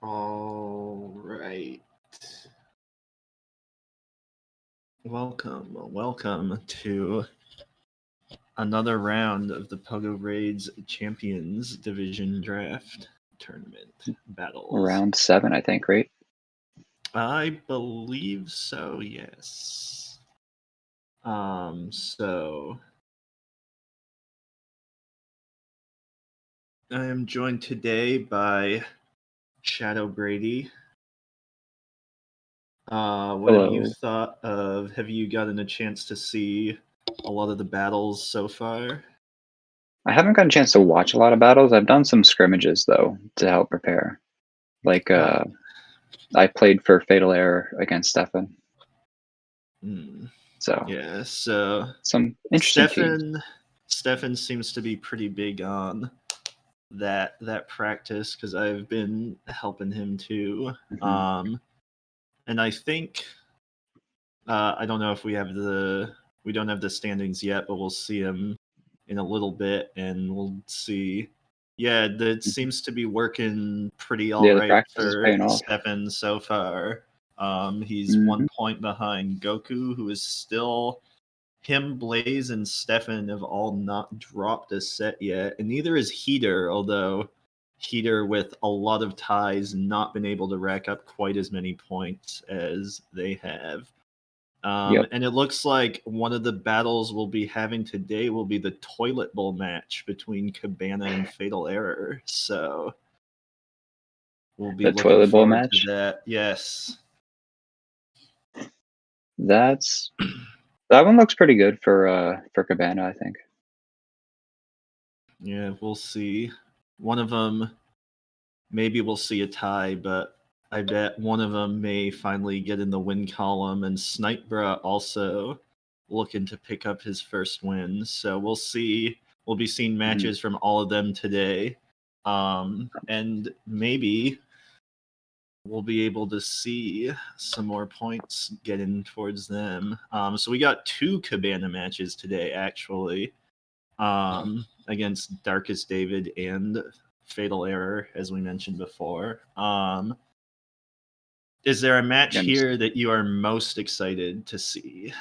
All right. Welcome to another round of the PoGoRaids Champions Division Draft Tournament battles. Round 7, I think, right? I believe so, yes. So I am joined today by Shadow Brady. What have you thought of? Have you gotten a chance to see a lot of the battles so far? I haven't gotten a chance to watch a lot of battles. I've done some scrimmages, though, to help prepare. Like, I played for Fatal Error against Stefan. So, yeah, so some interesting teams. Stefan seems to be pretty big on that practice because I've been helping him too. Mm-hmm. And I think I don't know if we don't have the standings yet, but we'll see him in a little bit, and we'll see. Yeah, that seems to be working pretty all Yeah, the right practice is for paying off. Stefan so far. He's 1 point behind Goku, who is still him, Blaze, and Stefan have all not dropped a set yet, and neither is Heater, although Heater with a lot of ties not been able to rack up quite as many points as they have. And it looks like one of the battles we'll be having today will be the Toilet Bowl match between Cabana and Fatal Error. So we'll be looking Toilet Bowl forward match? to that. Yes. That one looks pretty good for Cabana, I think. Yeah, we'll see. One of them, maybe we'll see a tie, but I bet one of them may finally get in the win column, and Snipebra also looking to pick up his first win. So we'll see. We'll be seeing matches from all of them today. And maybe we'll be able to see some more points getting towards them. So we got 2 Cabana matches today, actually, against Darkest David and Fatal Error, as we mentioned before. Is there a match here that you are most excited to see?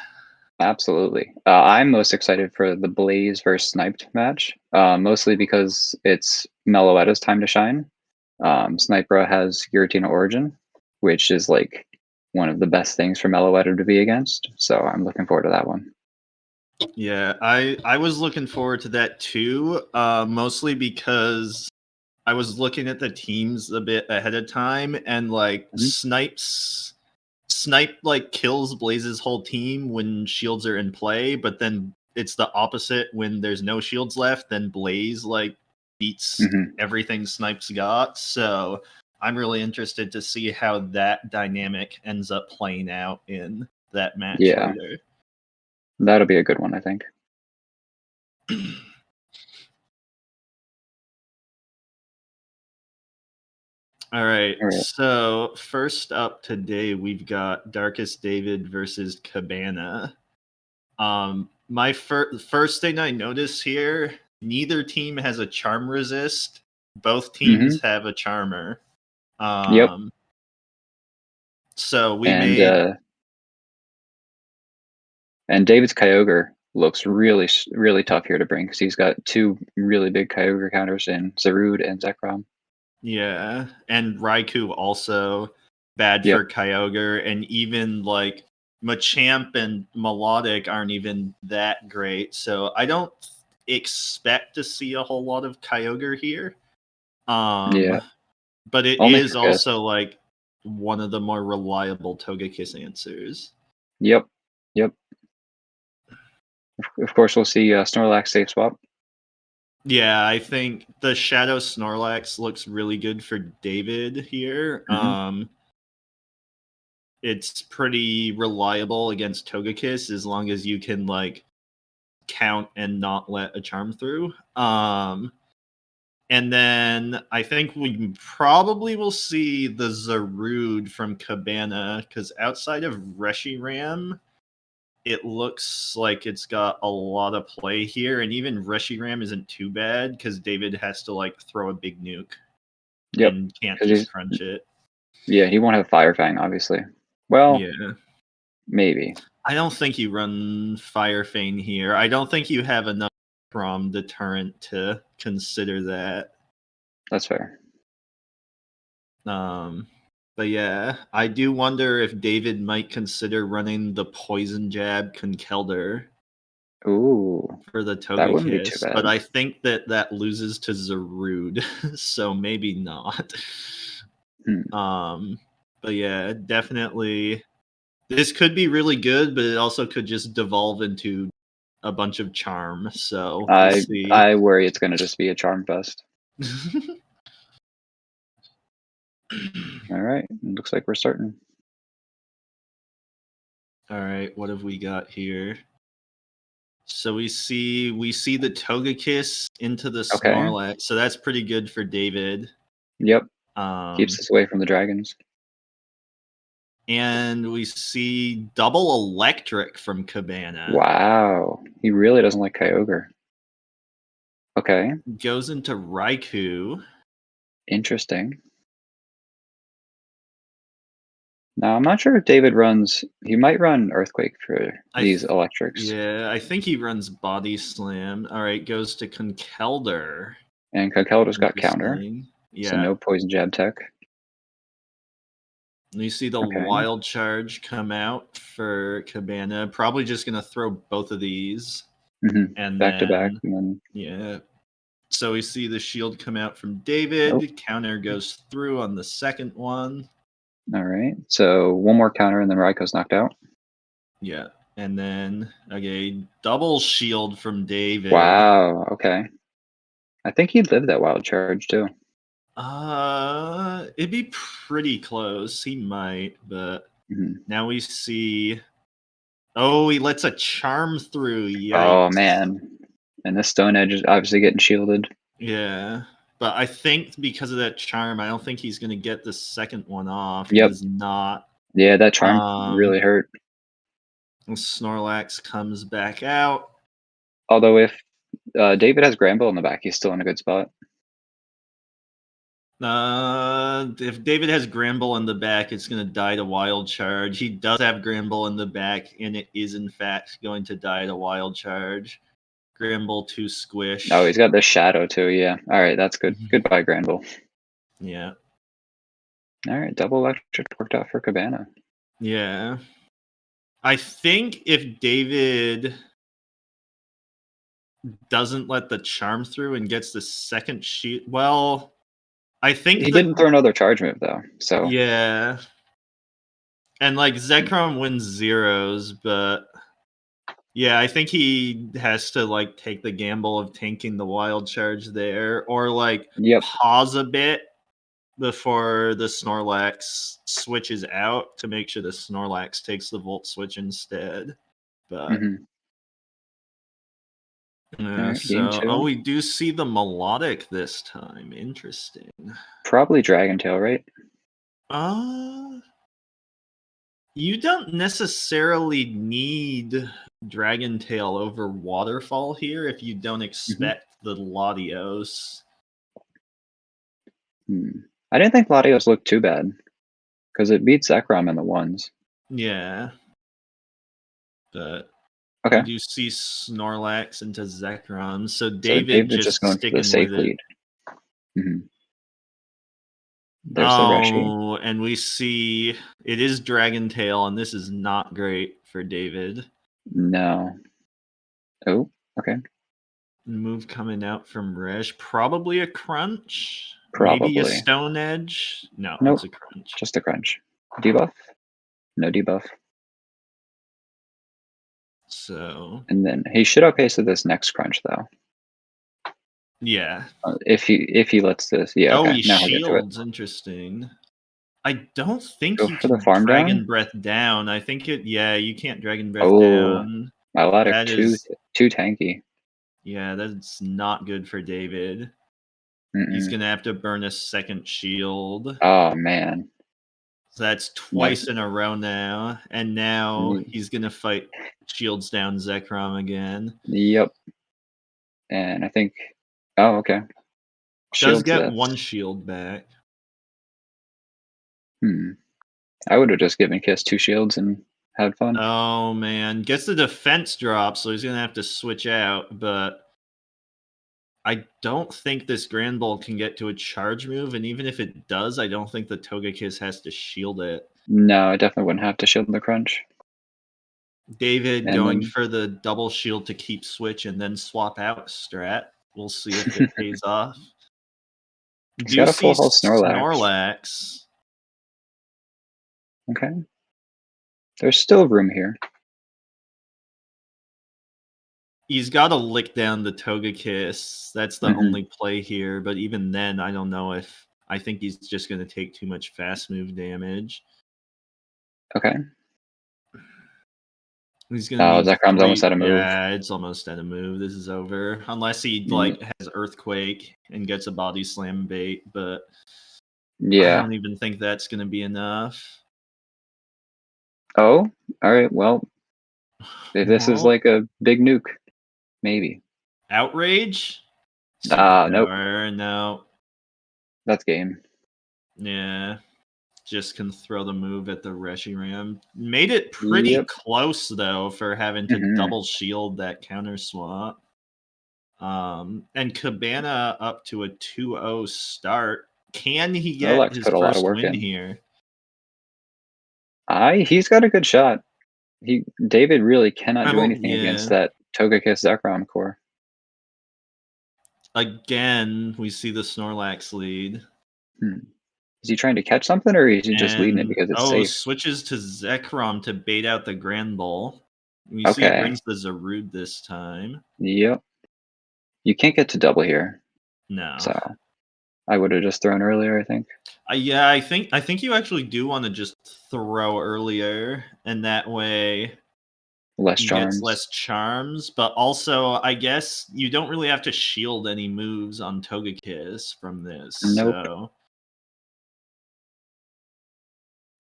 Absolutely. I'm most excited for the Blaze versus Sniped match, mostly because it's Meloetta's time to shine. Snipera has Giratina Origin, which is like one of the best things for Meloetta to be against. So I'm looking forward to that one. Yeah, I was looking forward to that too, mostly because I was looking at the teams a bit ahead of time, and like Snipe like kills Blaze's whole team when shields are in play, but then it's the opposite when there's no shields left. Then Blaze like beats everything Snipe's got. So I'm really interested to see how that dynamic ends up playing out in that match later. That'll be a good one, I think. All right. So first up today, we've got Darkest David versus Cabana. My first thing I notice here, neither team has a charm resist. Both teams have a charmer. So we made. And David's Kyogre looks really, really tough here to bring because he's got 2 really big Kyogre counters in Zarude and Zekrom. Yeah, and Raikou also bad for Kyogre, and even like Machamp and Melodic aren't even that great. So I don't expect to see a whole lot of Kyogre here. But it is also like one of the more reliable Togekiss answers. Yep. Of course, we'll see Snorlax safe swap. Yeah, I think the Shadow Snorlax looks really good for David here. It's pretty reliable against Togekiss as long as you can like count and not let a charm through. And then I think we probably will see the Zarude from Cabana, because outside of Reshiram, it looks like it's got a lot of play here, and even Reshiram isn't too bad because David has to like throw a big nuke and can't just crunch it. Yeah, he won't have Fire Fang, obviously. Well, Yeah. maybe. I don't think you run Fire Fang here. I don't think you have enough from deterrent to consider that. That's fair. But yeah, I do wonder if David might consider running the Poison Jab Conkelder Ooh, for the that wouldn't be too Togekiss, but bad. I think that loses to Zarude, so maybe not. Hmm. But yeah, definitely. This could be really good, but it also could just devolve into a bunch of charm. So we'll see. I worry it's gonna just be a charm fest. All right, looks like we're starting. All right, what have we got here? So we see the Togekiss into the Okay. Snorlax. So that's pretty good for David. Yep. Um, Keeps us away from the dragons. and we see double electric from Cabana. Wow. He really doesn't like Kyogre. Okay. Goes into Raikou. Interesting. Now I'm not sure if David runs. He might run Earthquake for these electrics. Yeah, I think he runs Body Slam. All right, goes to Conkelder. And Conkeldur's got counter, Interesting. so Yeah. no poison jab tech. And you see the Okay. Wild Charge come out for Cabana. Probably just going to throw both of these. And Back to back, then, and then yeah. So we see the shield come out from David. oh. Counter goes through on the second one. All right. So one more counter, and then Raikko's knocked out. Yeah. And then, okay, double shield from David. Wow. Okay. I think he'd live that wild charge too. It'd be pretty close. He might, but now we see. Oh, he lets a charm through. Yikes. Oh man. And this Stone Edge is obviously getting shielded. Yeah. But I think because of that charm, I don't think he's going to get the second one off. He Yep. does not. Yeah, that charm really hurt. Snorlax comes back out. Although if David has Granbull in the back, he's still in a good spot. If David has Granbull in the back, it's going to die to Wild Charge. He does have Granbull in the back, and it is in fact going to die to Wild Charge. Granbull to Squish. Oh, he's got the Shadow too. Yeah. All right, that's good. Goodbye, Granbull. Yeah. All right, double electric worked out for Cabana. Yeah. I think if David doesn't let the charm through and gets the second sheet, well, I think He didn't throw another charge move though, so yeah. And like Zekrom wins zeros, but yeah, I think he has to like take the gamble of tanking the wild charge there, or like pause a bit before the Snorlax switches out to make sure the Snorlax takes the Volt Switch instead. But right, so we do see the Melodic this time. Interesting. Probably Dragon Tail, right? You don't necessarily need Dragon Tail over Waterfall here if you don't expect the Latios. I didn't think Latios looked too bad because it beats Zekrom in the ones. Yeah. But okay. You do see Snorlax into Zekrom, so David just going for the safe lead. There's the Reshi. And we see it is Dragon Tail, and this is not great for David. No. Oh, okay. Move coming out from Resh. Probably a crunch. Probably. Maybe a Stone Edge. No, nope. It's a crunch. Just a crunch. Debuff? No debuff. So. And then he should outpace this next crunch though. Yeah. If he lets this, yeah. Oh, okay. he Now shields. Interesting. I don't think Go you for can the farm Dragon down? Breath down. I think it. Yeah, you can't Dragon Breath down. Milotic too tanky. Yeah, that's not good for David. He's gonna have to burn a second shield. Oh man. So that's twice in a row now, and now he's gonna fight shields down Zekrom again. Yep. And I think. Oh, okay. Does get one shield back. I would have just given Kiss 2 shields and had fun. Oh man, gets the defense drop, so he's gonna have to switch out. But I don't think this Grand Bull can get to a charge move, and even if it does, I don't think the Togekiss has to shield it. No, I definitely wouldn't have to shield the crunch. David And going then for the double shield to keep switch and then swap out strat. We'll see if it pays off. he's Do got a see full health Snorlax. Snorlax. Okay. There's still room here. He's got to lick down the Togekiss. That's the Mhm. only play here. But even then, I don't know if I think he's just going to take too much fast move damage. Okay. He's going to need Zekrom's 3. almost out of move. Yeah, it's almost out of move. This is over. Unless he has Earthquake and gets a body slam bait. But I Yeah. don't even think that's going to be enough. Oh, all right. Well, if this is Well, like a big nuke, maybe. Outrage? Nope. Superpower? No. That's game. Yeah. Just can throw the move at the Reshiram. Made it pretty Yep. close though for having to double shield that counter swap. And Cabana up to a 2-0 start. Can he get Snorlax his put a lot of first work win in. here? He's got a good shot. David really cannot do anything Yeah. against that Togekiss Zekrom core. Again, we see the Snorlax lead. Is he trying to catch something, or is he just leading it And because it's safe? switches to Zekrom to bait out the Grand Bull. We see he Okay. brings the Zarude this time. Yep. You can't get to double here, No. so I would have just thrown earlier, I think. Yeah, I think you actually do want to just throw earlier, and that way Less he charms. gets less charms. But also, I guess you don't really have to shield any moves on Togekiss from this. Nope. So,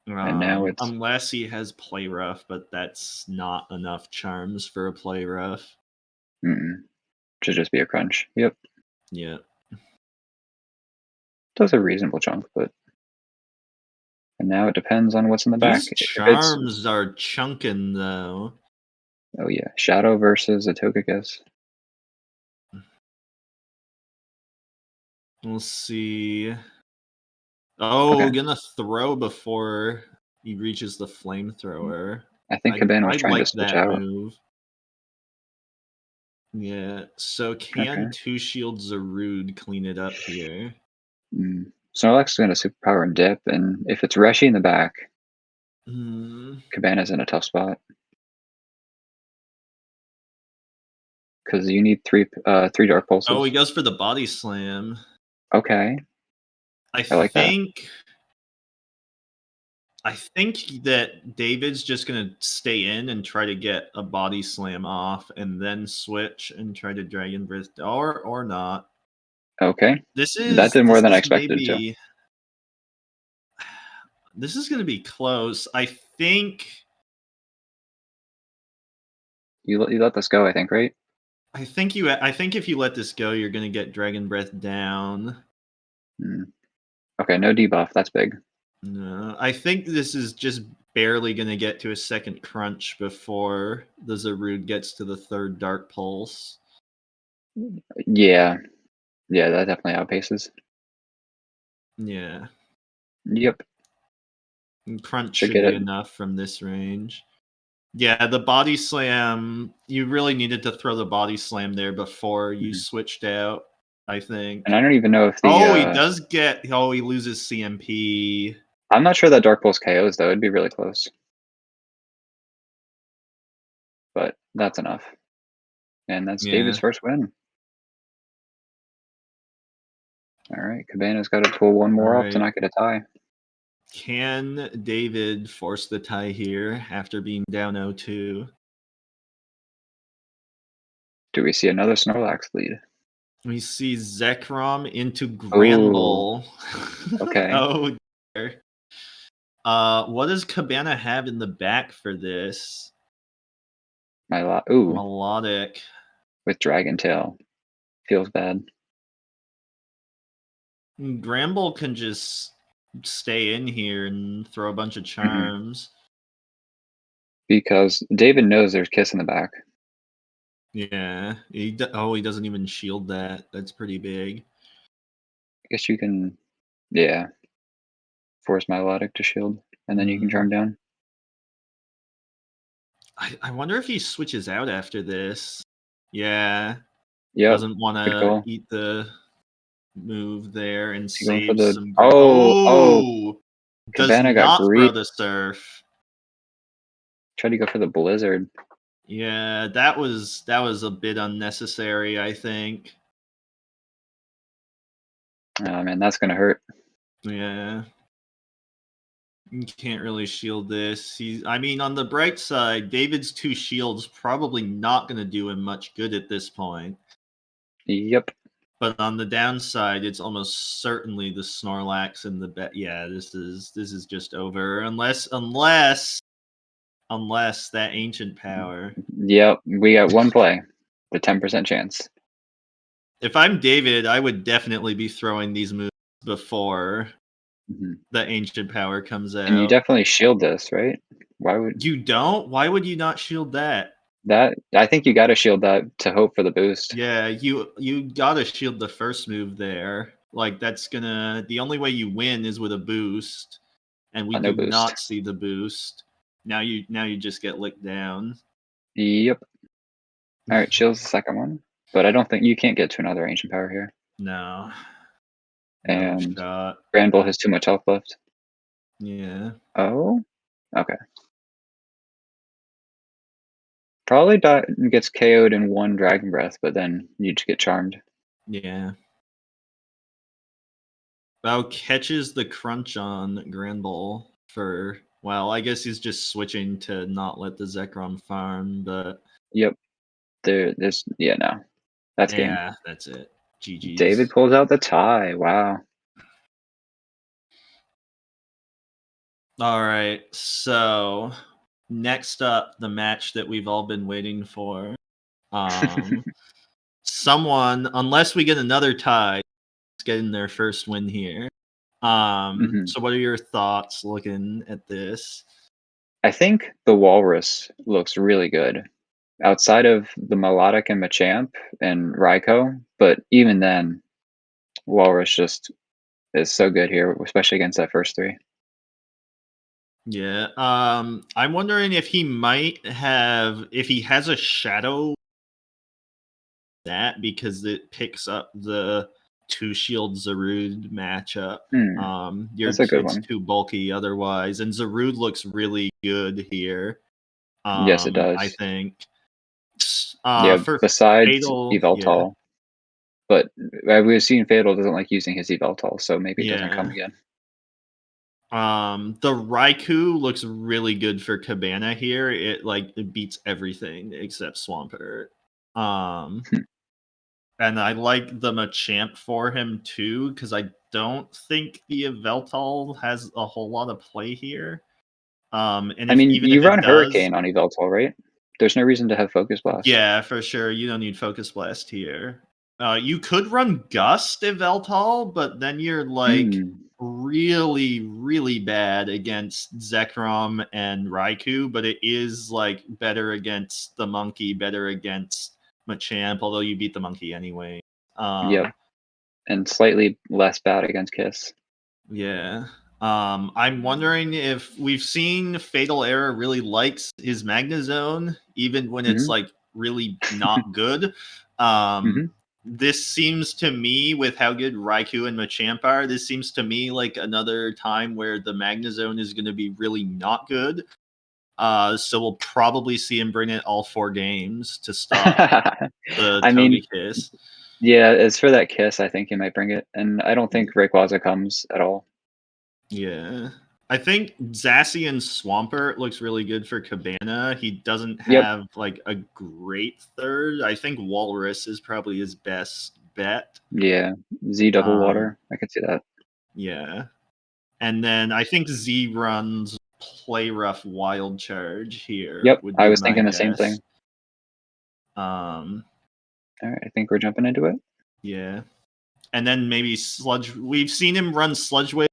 And now it's unless he has Play Rough, but that's not enough charms for a Play Rough. should just be a crunch. Yep. Yeah. Does a reasonable chunk, but and now it depends on what's in the back. These If it's charms are chunking though. oh yeah, Shadow versus a Togekiss. We'll see. Oh, Okay. gonna throw before he reaches the flamethrower. I think Cabana was I trying to like switch that out. move. Yeah. So can Okay. 2 shields Zarude clean it up here? Snorlax is going to superpower and dip, and if it's Reshi in the back, Hmm. Cabana's in a tough spot. Because you need three Dark Pulses. Oh, he goes for the body slam. Okay. I like that. think that David's just gonna stay in and try to get a body slam off, and then switch and try to Dragon Breath, or not. Okay. This That did more than I expected to. maybe. This is gonna be close. I think. You let this go, I think, right? I think if you let this go, you're gonna get Dragon Breath down. Okay, no debuff. That's big. No, I think this is just barely gonna get to a second crunch before the Zarude gets to the third Dark Pulse. Yeah. Yeah, that definitely outpaces. Yeah. Yep. And crunch Should should get be it. enough from this range. Yeah, the body slam, you really needed to throw the body slam there before you switched out, I think. And I don't even know if the Oh, he does get he loses CMP. I'm not sure that Dark Pulse KOs though. It'd be really close. But that's enough. And that's David's first win. All right, Cabana's got to pull one more off to not get a tie. Can David force the tie here after being down 0-2? Do we see another Snorlax lead? We see Zekrom into Granbull. Okay. Oh dear. What does Cabana have in the back for this? Melodic. With Dragon Tail. Feels bad. Granbull can just stay in here and throw a bunch of charms. Because David knows there's Kiss in the back. Yeah. He doesn't even shield that. That's pretty big. I guess you can, yeah, force Melodic to shield, and then you can charm down. I wonder if he switches out after this. Yeah. Yep. Doesn't want Good to call. eat the move there and You going for save the some. oh, Does Cabana got not throw greedy. the surf. Tried to go for the blizzard. Yeah, that was a bit unnecessary, I think. Oh man, that's gonna hurt. Yeah. You can't really shield this. I mean, on the bright side, David's 2 shields probably not going to do him much good at this point. Yep. But on the downside, it's almost certainly the Snorlax and the bet. Yeah, this is just over unless that ancient power. Yep. We got one play. The 10% chance. If I'm David, I would definitely be throwing these moves before the ancient power comes out. And you definitely shield this, right? Why would you don't? Why would you not shield that? that? I think you got to shield that to hope for the boost. Yeah, you gotta shield the first move there. Like that's gonna the only way you win is with a boost, and we No do boost. not see the boost. Now you just get licked down. Yep. All right, shield's the second one, but I don't think you can't get to another ancient power here. No. And Shot. Granbull has too much health left. Yeah. Oh, okay. Probably gets KO'd in one Dragon Breath, but then you just get charmed. Yeah. Bao catches the crunch on Granbull for well, I guess he's just switching to not let the Zekrom farm, but Yep. There's no. That's game. yeah, that's it. GG's. David pulls out the tie. Wow. All right, so next up, the match that we've all been waiting for. Someone, unless we get another tie, is getting their first win here. So what are your thoughts looking at this? I think the Walrus looks really good outside of the Melodic and Machamp and Raikou, but even then, Walrus just is so good here, especially against that first three. Yeah. I'm wondering if he has a shadow that because it picks up the 2 shield Zarude matchup. That's a good It's one. too bulky otherwise, and Zarude looks really good here. Yes, it does. I think. For besides Fatal, Yveltal. But we've seen Fatal doesn't like using his Yveltal, so maybe it doesn't come again. The Raikou looks really good for Cabana here. It beats everything except Swampert. And I like the Machamp for him too, because I don't think the Yveltal has a whole lot of play here. And even you if it run does, Hurricane on Yveltal, right? There's no reason to have Focus Blast. Yeah, for sure. You don't need Focus Blast here. You could run Gust Yveltal, but then you're really, really bad against Zekrom and Raikou, but it is better against the monkey, better against Machamp, although you beat the monkey anyway. Yep. And slightly less bad against Kiss. Yeah. I'm wondering if we've seen Fatal Error really likes his Magnezone, even when it's really not good. This seems to me, with how good Raikou and Machamp are, this seems to me like another time where the Magnezone is going to be really not good. So we'll probably see him bring it all 4 games to stop the Togekiss. Yeah, as for that Kiss, I think he might bring it. And I don't think Rayquaza comes at all. Yeah. I think Zacian Swampert looks really good for Cabana. He doesn't have a great third. I think Walrus is probably his best bet. Yeah. Z double water. I could see that. Yeah. And then I think Z runs Play Rough Wild Charge here. Yep. Would I be was my thinking the guess. same thing. All right, I think we're jumping into it. Yeah. And then maybe Sludge. We've seen him run Sludge Wave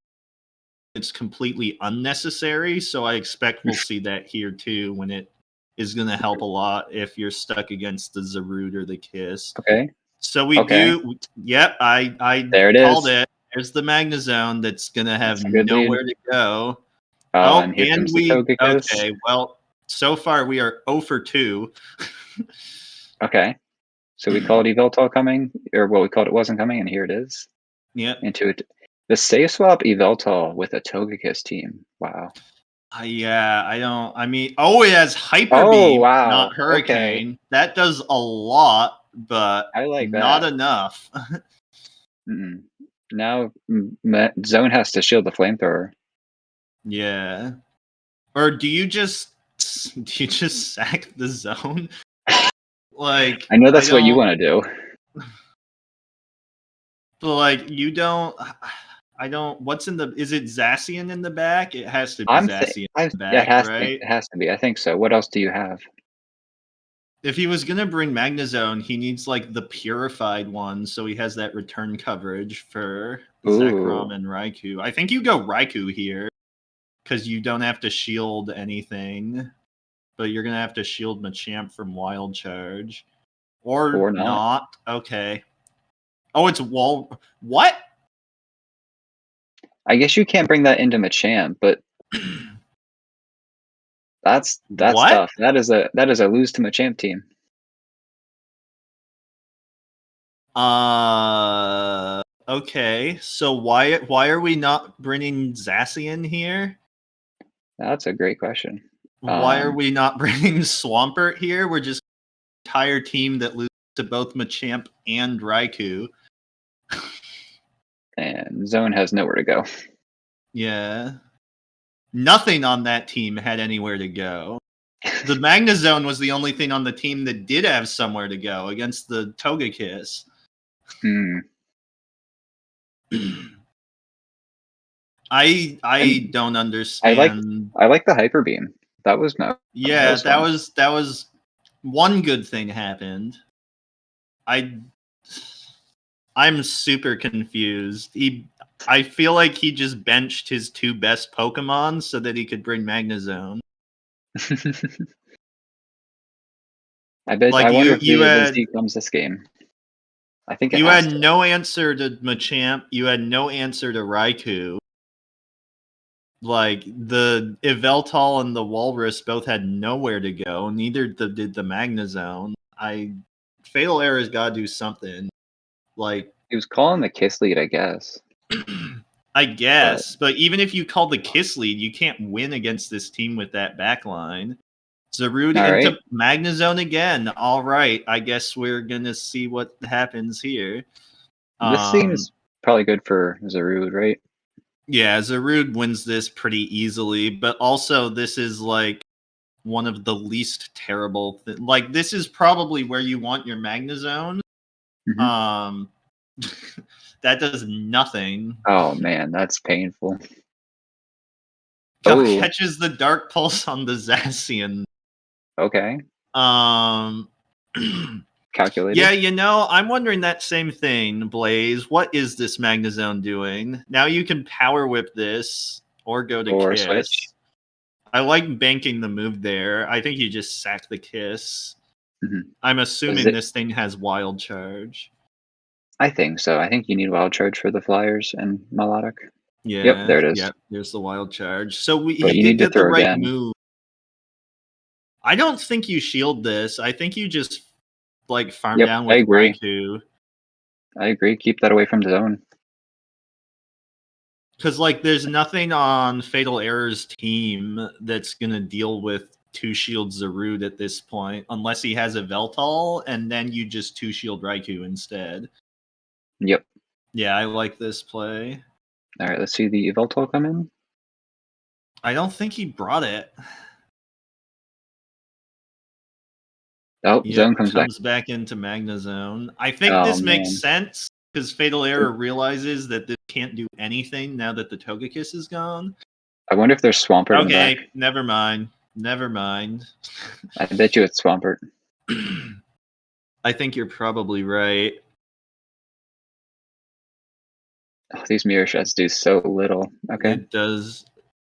it's completely unnecessary. So I expect we'll see that here too, when it is going to help a lot if you're stuck against the Zarude or the Kiss. Okay. So we do. Yep, I There it called is. it. There's the Magnezone that's going to have That's a good lead. nowhere to go. Oh, Oh, and here comes the we Togekiss. okay. Well, so far we are 0 for 2. Okay. So we called Yveltal coming, or what we called it wasn't coming, and here it is. Yep. Into it. The Save Swap Yveltal with a Togekiss team. Wow. Yeah, I don't. I mean, oh, it has Hyper Oh, Beam, wow. not Hurricane. That does a lot, but I like not that. enough. Now Zone has to shield the flamethrower. Yeah. Or do you just sack the zone? Like, I know that's what you want to do. But like, you don't. I don't. What's in the? Is it Zacian in the back? It has to be Zacian in the Yeah, back, right? it has to be. I think so. What else do you have? If he was gonna bring Magnezone, he needs like the purified one, so he has that return coverage for Zekrom and Raikou. I think you go Raikou here because you don't have to shield anything, but you're gonna have to shield Machamp from Wild Charge, or not. Okay. Oh, it's wall. What? I guess you can't bring that into Machamp, but that's What? tough. That is a lose to Machamp team. Okay. So why are we not bringing Zacian here? That's a great question. Why are we not bringing Swampert here? We're just an entire team that loses to both Machamp and Raikou. And Zone has nowhere to go. Yeah. Nothing on that team had anywhere to go. The Magnezone was the only thing on the team that did have somewhere to go against the Togekiss. I don't understand. I like the Hyper Beam. That was no. Yeah, that was one good thing happened. I'm super confused. I feel like he just benched his 2 best Pokemon so that he could bring Magnezone. I wonder if the Z comes this game. I think you had no answer to Machamp. You had no answer to Raikou. Like, the Yveltal and the Walrus both had nowhere to go. Neither did the Magnezone. Fatal Error's got to do something. Like, he was calling the Kiss lead, I guess. I guess, but even if you call the Kiss lead, you can't win against this team with that backline. Zarude into Magnezone again. All right, I guess we're gonna see what happens here. This scene is probably good for Zarude, right? Yeah, Zarude wins this pretty easily, but also this is like one of the least terrible. Like, this is probably where you want your Magnezone. That does nothing. Oh man, that's painful. Catches the Dark Pulse on the Zacian. Okay. Calculated. Yeah, I'm wondering that same thing, Blaze. What is this Magnezone doing? Now you can Power Whip this or go to Kiss. Switch. I like banking the move there. I think you just sack the Kiss. I'm assuming this thing has Wild Charge. I think so. I think you need Wild Charge for the Flyers and Melodic. Yeah. Yep, there it is. Yep, there's the Wild Charge. So he did get the right move. I don't think you shield this. I think you just like farm down with Raikou. I agree. Keep that away from the zone. Because like there's nothing on Fatal Error's team that's gonna deal with 2-shield Zarude at this point, unless he has a Veltal, and then you just 2-shield Raikou instead. Yep. Yeah, I like this play. All right, let's see the Veltal come in. I don't think he brought it. Oh, Zone comes back into Magnezone. I think this makes sense because Fatal Error realizes that this can't do anything now that the Togekiss is gone. I wonder if there's Swampert in the back. Okay, never mind. I bet you it's Swampert. I think you're probably right. Oh, these mirror shots do so little. Okay. It does.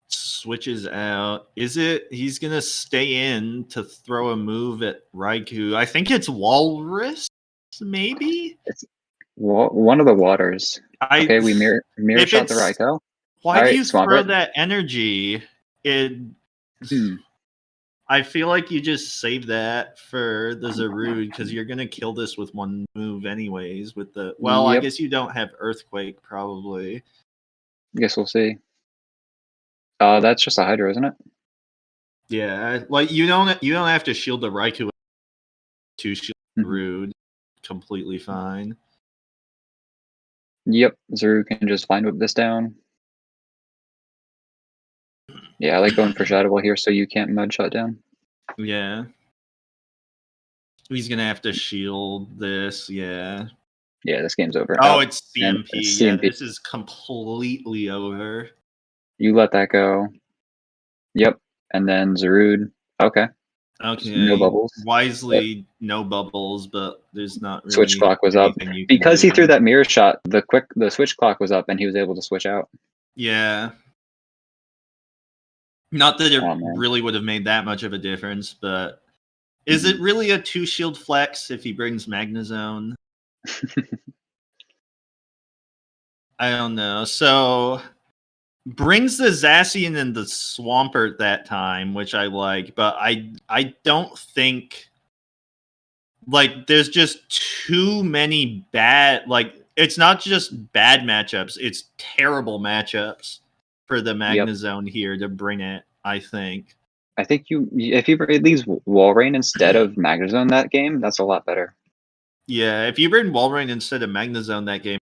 Switches out. Is it? He's gonna stay in to throw a move at Raikou. I think it's Walrus, maybe. It's one of the waters. Okay, we mirror If shot the it's, Raikou. why All do right, you throw Swampert. that energy? I feel like you just save that for the Zarude because you're gonna kill this with one move anyways. With the I Yep. guess you don't have Earthquake probably. Guess we'll see. That's just a Hydro, isn't it? Yeah, like you don't have to shield the Raikou to shield Zarude. Completely fine. Yep, Zaru can just Vine Whip this down. Yeah, I like going for Shadow Ball here so you can't Mud Shot down. Yeah. He's gonna have to shield this, yeah. Yeah, this game's over. Oh, it's and CMP. Yeah, CMP. this is completely over. You let that go. Yep, and then Zarude. Okay. No Okay. bubbles. Wisely, no bubbles, but there's not Switch really clock was up. anything you can Because he do. threw that mirror shot, the switch clock was up and he was able to switch out. Yeah. Not that it Oh, man. really would have made that much of a difference, but is it really a 2-shield flex if he brings Magnezone? I don't know. So brings the Zacian and the Swampert that time, which I like, but I don't think like there's just too many bad, like it's not just bad matchups, it's terrible matchups for the Magnezone here to bring it, I think. I think if you at least Wall Rain instead of Magnezone that game, that's a lot better. Yeah, if you bring Walrein instead of Magnezone that game,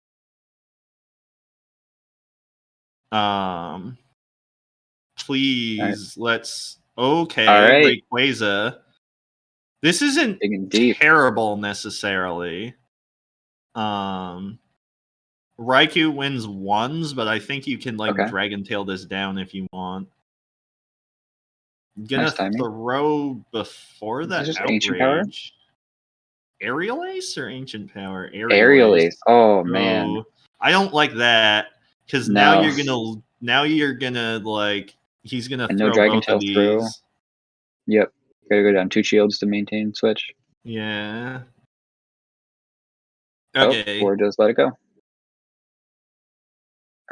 please let's okay, All right. Rayquaza. This isn't Digging deep. terrible necessarily. Raikou wins ones, but I think you can like Dragon Tail this down if you want. Gonna throw before the outrage. Aerial Ace or Ancient Power? Aerial Ace. Oh man. I don't like that because now you're gonna like he's gonna throw Dragon both Tail of these. Yep. Gotta go down 2 shields to maintain switch. Yeah. Okay. Or just let it go.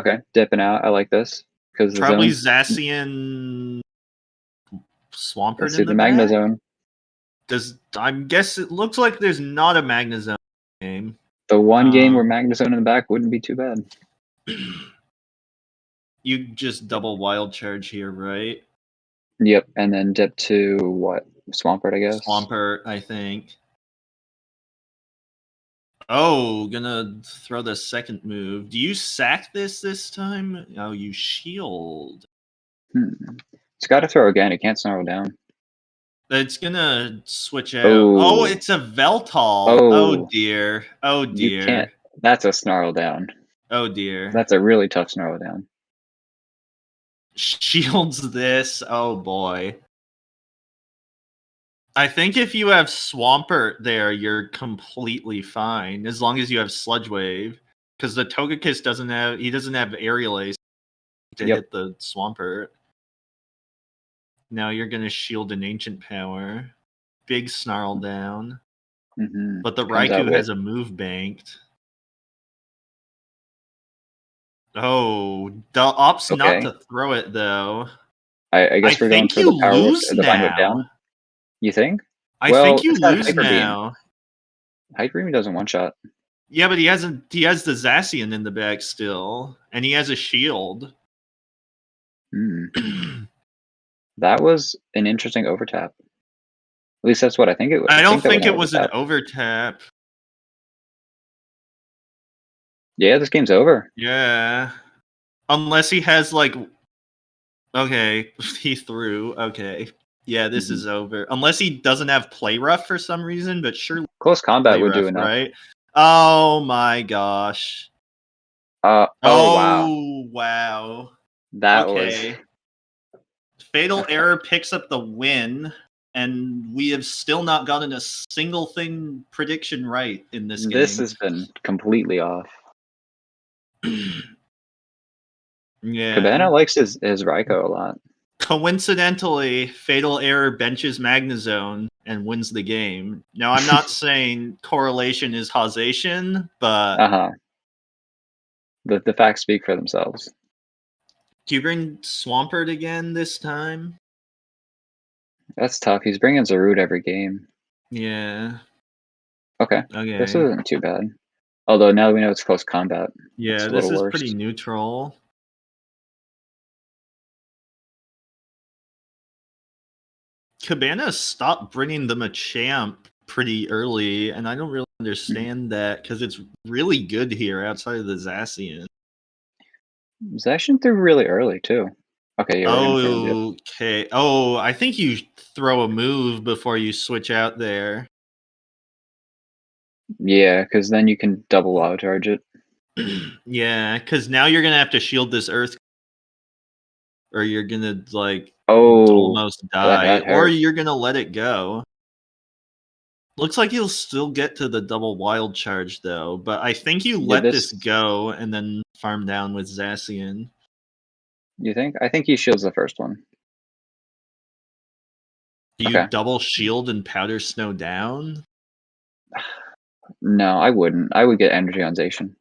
Okay, dipping out. I like this because the probably zone's... Zacian Swampert Let's in see the back? Magnezone. I guess it looks like there's not a Magnezone game. The one game where Magnezone in the back wouldn't be too bad. You just double Wild Charge here, right? Yep, and then dip to what? Swampert, I guess. Swampert, I think. Oh, gonna throw the second move. Do you sack this time? Oh, you shield. It's got to throw again. It can't snarl down. It's gonna switch out. Oh, it's a Veltal. Oh dear. Oh dear. You can't. That's a snarl down. Oh dear. That's a really tough snarl down. Shields this. Oh boy. I think if you have Swampert there, you're completely fine as long as you have Sludge Wave, because the Togekiss doesn't have Aerial Ace to hit the Swampert. Now you're gonna shield an Ancient Power, big Snarl down, but the Raikou has a move banked. Oh, the opt's not to throw it though. I guess we're going for the Power Whip, the Vine Whip down. You think? I think you lose now. Hyper Beam doesn't one shot. Yeah, but he has the Zacian in the back still, and he has a shield. That was an interesting overtap. At least that's what I think it was. I don't think it was an overtap. Yeah, this game's over. Yeah. Unless he has like... Okay, he threw. Okay. Yeah, this is over. Unless he doesn't have Play Rough for some reason, but surely... Close Combat would do enough. Right? Oh my gosh. Wow. Wow. That was... Fatal Error picks up the win, and we have still not gotten a single thing prediction right in this game. This has been completely off. Yeah. Cabana likes his Raikou a lot. Coincidentally, Fatal Error benches Magnezone and wins the game. Now, I'm not saying correlation is causation, but Uh-huh. The facts speak for themselves. do you bring Swampert again this time? That's tough. He's bringing Zarude every game. Yeah. Okay. Okay. This isn't too bad. Although now we know it's close combat. Yeah, It's a this little is worse. pretty neutral. Cabana stopped bringing them a champ pretty early, and I don't really understand that because it's really good here outside of the Zacian. Zacian threw really early too. Okay, yeah, we're in front of you. Okay. Oh, I think you throw a move before you switch out there. Yeah, because then you can double auto charge it. Yeah, because now you're gonna have to shield this earth, or you're gonna like Oh, almost die, that or hurt. you're gonna let it go. Looks like you'll still get to the double wild charge though, but I think you Yeah, let this go and then farm down with Zacian. You think? I think he shields the first one. Do you Okay. double shield and powder snow down? No, I wouldn't. I would get energy on Zacian.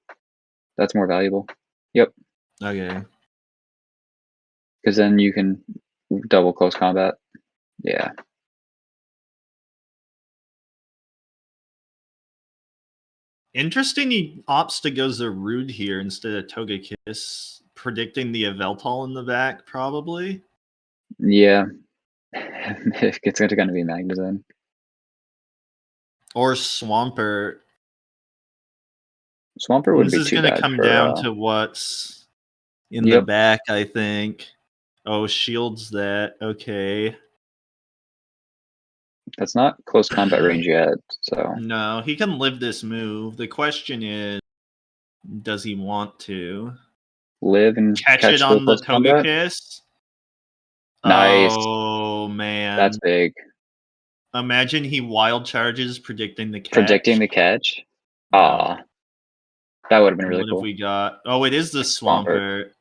That's more valuable. Yep. Okay. Because then you can double close combat. Yeah. Interesting he opts to go Zarude here instead of Togekiss, predicting the Yveltal in the back, probably. Yeah. It's going to be Magnezone. Or Swampert. Swampert And wouldn't this be is too going to bad come for. down to what's in the Yep. back, I think. Oh, shields that. Okay. That's not close combat range yet. So No, he can live this move. The question is, does he want to? live and Catch it catch the on the close combat. Togekiss? Nice. Oh, man. That's big. Imagine he wild charges predicting the catch. Predicting the catch. No. Aw. That would have been And really what have cool. we got? Oh, it is the Swampert.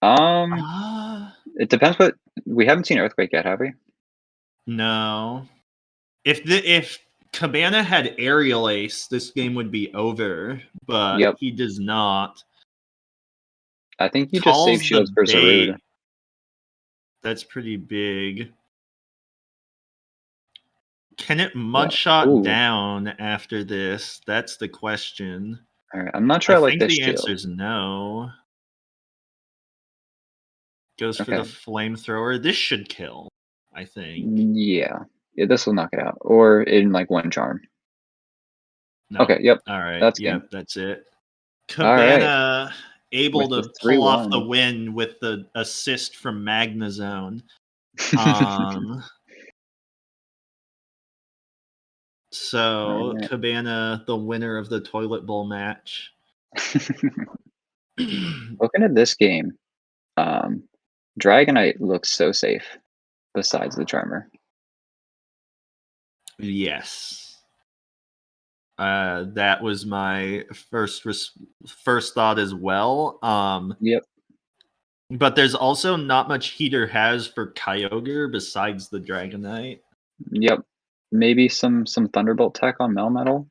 Swampert. It depends what we haven't seen Earthquake yet, have we? No. If Cabana had Aerial Ace, this game would be over, but Yep. he does not. I think you just save Calls shields the for bait. Zarude. That's pretty big. Can it What? mudshot Ooh. down after this? That's the question. Alright. I'm not sure I I like think this the shield. answer is no. Goes for Okay. the flamethrower. This should kill, I think. Yeah. Yeah, this will knock it out. Or in like one charm. No. Okay, yep. All right. That's Yep, game. that's it. Alright. Cabana able With the to pull off the 3-1. win with the assist from Magnezone. So Alright. Cabana, the winner of the toilet bowl match. Looking at this game, Dragonite looks so safe besides the Charmer. Yes. That was my first thought as well. Yep. But there's also not much Heater has for Kyogre besides the Dragonite. Yep. Maybe some Thunderbolt tech on Melmetal.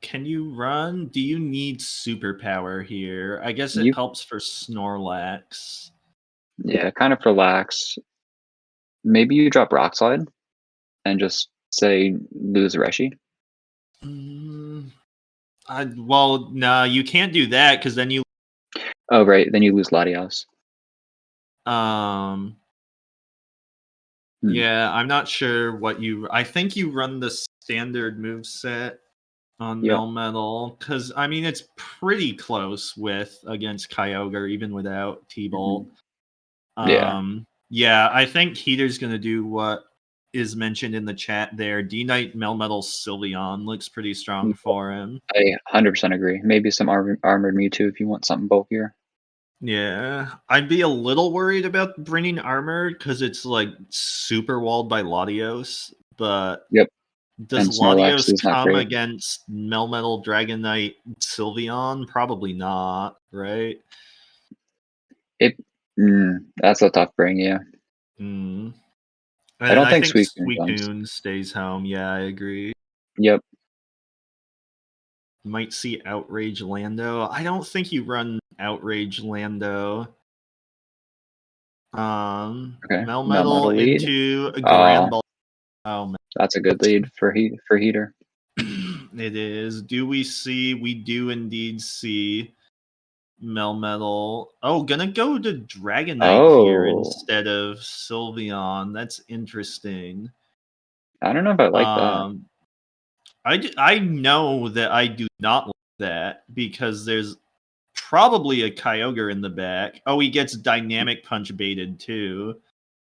Can you run? Do you need superpower here? I guess it You helps for Snorlax. Yeah, kind of relax. Maybe you drop Rock Slide and just say lose Reshi. Well, no, you can't do that because then you Oh right, then you lose Latios. Yeah, I'm not sure what you. I think you run the standard move set on Yep. Melmetal because I mean it's pretty close with against Kyogre even without T-Bolt. Yeah. Yeah, I think Heater's gonna do what is mentioned in the chat there. D-Knight Melmetal Sylveon looks pretty strong for him. I 100% agree. Maybe some armored Mewtwo if you want something bulkier. Yeah, I'd be a little worried about bringing armor because it's like super walled by Latios, but Yep. Does And Snorlax Latios is not come great. against Melmetal, Dragonite, Sylveon? Probably not, right? That's a tough bring, yeah. Mm. I And don't I think think Suicune comes. Suicune stays home. Yeah, I agree. Yep. Might see Outrage Lando. I don't think you run Outrage Lando. Okay. Melmetal Melmetal lead. into a Oh, Granbull. Oh man. that's a good lead for Heater. It is. Do we see? We do indeed see Melmetal. Oh, gonna go to Dragonite here Oh, instead of Sylveon. That's interesting. I don't know if I like that. Um, I know that I do not like that because there's probably a Kyogre in the back. Oh, he gets Dynamic Punch baited too.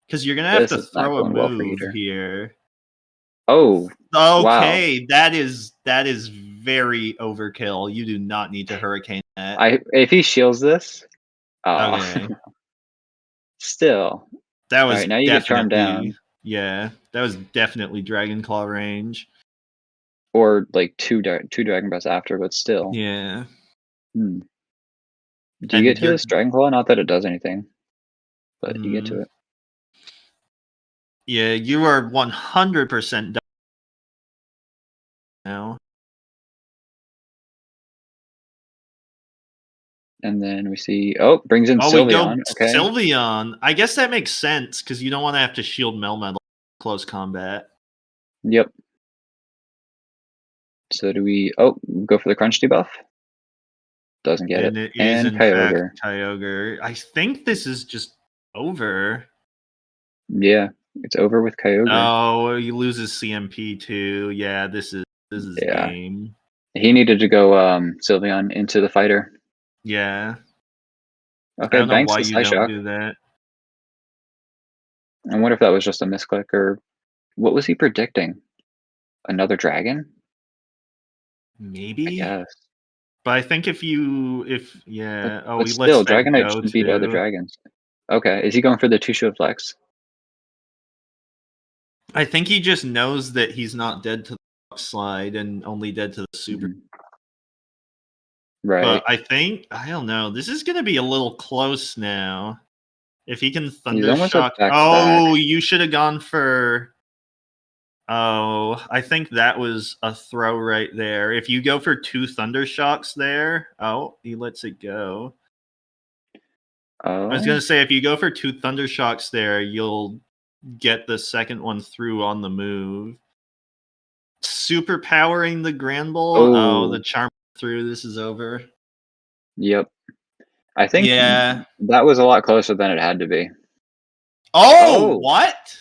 Because you're gonna have This to is not throw a going well for move Heater. here. Oh, wow. Okay, that is very overkill. You do not need to Hurricane that. If he shields this, oh, Okay, still. that All was right, now you get charmed definitely down, that was definitely Dragon Claw range. or like two Dragon Breaths after, but still. Yeah, Hmm. Do you get and to you're this Dragon Claw? Not that it does anything, but you get to mm, it. yeah, you are 100% done now. And then we see, oh, brings in Oh, we go Sylveon. Okay. Sylveon. I guess that makes sense because you don't want to have to shield Melmetal close combat. Yep. So do we, oh, go for the Crunch debuff? Doesn't get it. And it is, And in fact, Kyogre. Kyogre. I think this is just over. Yeah, it's over with Kyogre. Oh, he loses CMP too. Yeah, this is Yeah. game. He needed to go Sylveon into the fighter. Yeah. I Okay, don't know banks why the you don't Psyshock. do that. I wonder if that was just a misclick or what was he predicting? Another dragon? I Maybe. guess. But I think if yeah. Oh, But he lets still, that Dragonite go should beat other too. dragons. Okay, is he going for the two shield flex? I think he just knows that he's not dead to the slide and only dead to the super. Right. But I don't know. This is gonna be a little close now. If he can He's Thunder almost at Shock. back to back. Oh, you should have gone for. Oh, I think that was a throw right there. If you go for 2 Thunder Shocks there. Oh, he lets it go. I was Oh, gonna say if you go for 2 Thunder Shocks there, you'll get the second one through on the move. Super powering the Grand Bull. Oh, the oh, charm through. This is over. yep. I think Yeah. that was a lot closer than it had to be. Oh, Oh, what?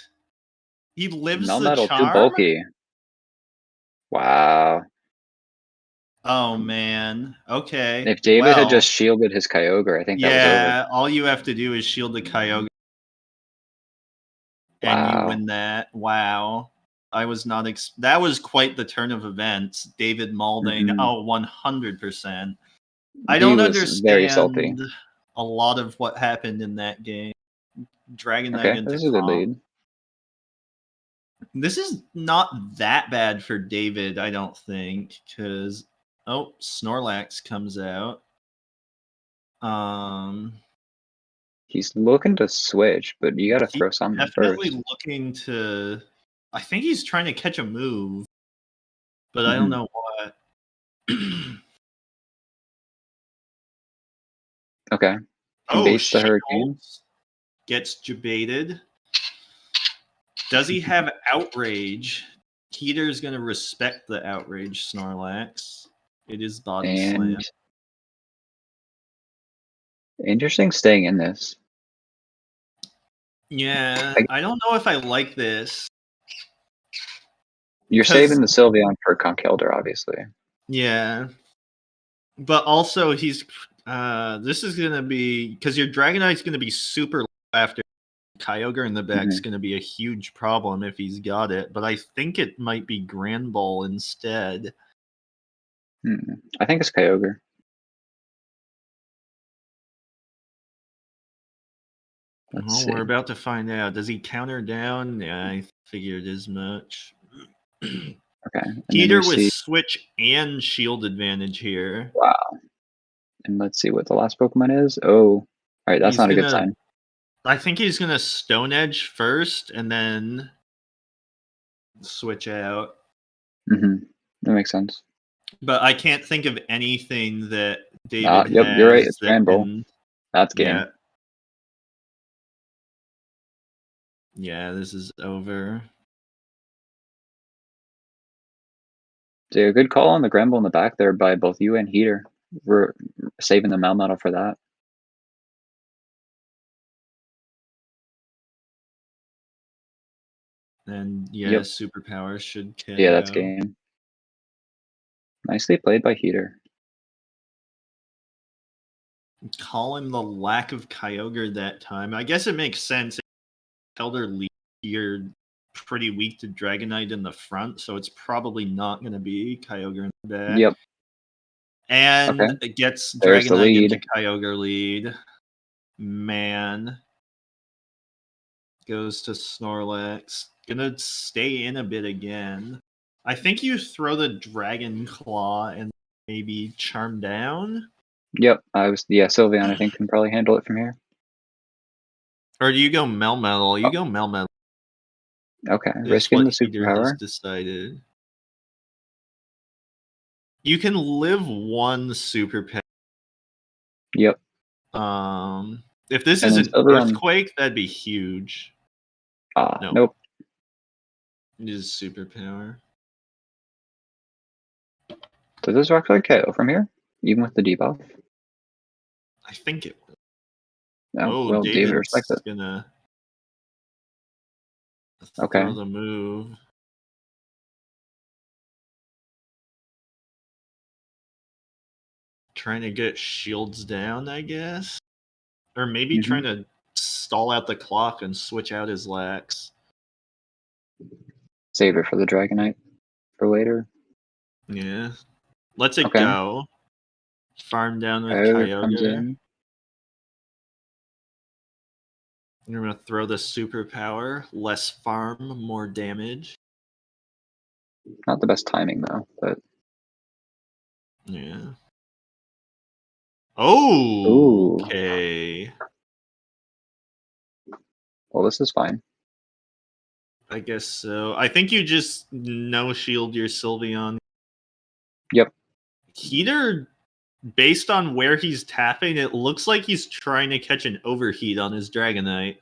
He lives the Melmetal too charm? bulky. Wow. Oh man. Okay. If David had Well, just shielded his Kyogre, I think that was over. yeah, all you have to do is shield the Kyogre and you Wow. win that. Wow. I was not that was quite the turn of events. David Malding. Hmm. Oh, 100%. I He don't was very salty. understand a lot of what happened in that game. Dragonite Okay, into this is a good comp. lead. This is not that bad for David, I don't think, because oh, Snorlax comes out. Um, He's looking to switch, but you got to he's throw something definitely first. looking to. I think he's trying to catch a move, but I don't Hmm. know what. Okay, he Oh, baits the hurricane. Shields gets jebaited. Does he have outrage? Heater's gonna respect the outrage Snorlax. It is body And slam. interesting staying in this. Yeah, I don't know if I like this You're because saving the Sylveon for Conkeldurr, obviously. yeah, but also he's this is gonna be because your Dragonite's gonna be super low after Kyogre in the back's Hmm. gonna be a huge problem if he's got it. But I think it might be Grand Ball instead. I think it's Kyogre. Let's Well, we're see. about to find out. Does he counter down? Yeah, I figured as much. Okay. And Heater then we with see, switch and shield advantage here. wow. And let's see what the last Pokemon is. Oh, all right. That's He's not a good gonna. sign. I think he's gonna Stone Edge first, and then switch out. Mm-hmm. That makes sense. But I can't think of anything that David Yep, you're right. has It's that Granbull. can. That's Yeah. game. Yeah, this is over. So a good call on the Granbull in the back there by both you and Heater. We're saving the Melmetal for that. And yeah, Yep. superpower should KO. Yeah, that's game. Nicely played by Heater. Call him the lack of Kyogre that time. I guess it makes sense. Elder Lead, you're pretty weak to Dragonite in the front, so it's probably not going to be Kyogre in the back. Yep. And Okay. it gets There's the Dragonite into lead. Kyogre lead. Man. Goes to Snorlax. Gonna stay in a bit again. I think you throw the Dragon Claw and maybe Charm Down? Yep. Sylveon, I think, can probably handle it from here. Or do you go Melmetal? You go Melmetal. Okay. Is Risking what the Heater has superpower. decided. You can live one super pet. Yep. If this And is then an Sylveon. earthquake, that'd be huge. No, Nope. it is superpower. Does this actually KO from here? Even with the debuff? I think it will. No. Oh, Well, David respects David's it. gonna Okay. throw the move. Trying to get shields down, I guess. Or maybe Mm-hmm. trying to stall out the clock and switch out his lax. Save it for the Dragonite for later. Yeah. Let's it Okay. go. Farm down with Kyogre comes Kyogre. in. You're going to throw the superpower. Less farm, more damage. Not the best timing though, but Yeah. Oh, ooh. okay. Well, this is fine. I guess so. I think you just no shield your Sylveon. Yep. Heater, based on where he's tapping, it looks like he's trying to catch an overheat on his Dragonite.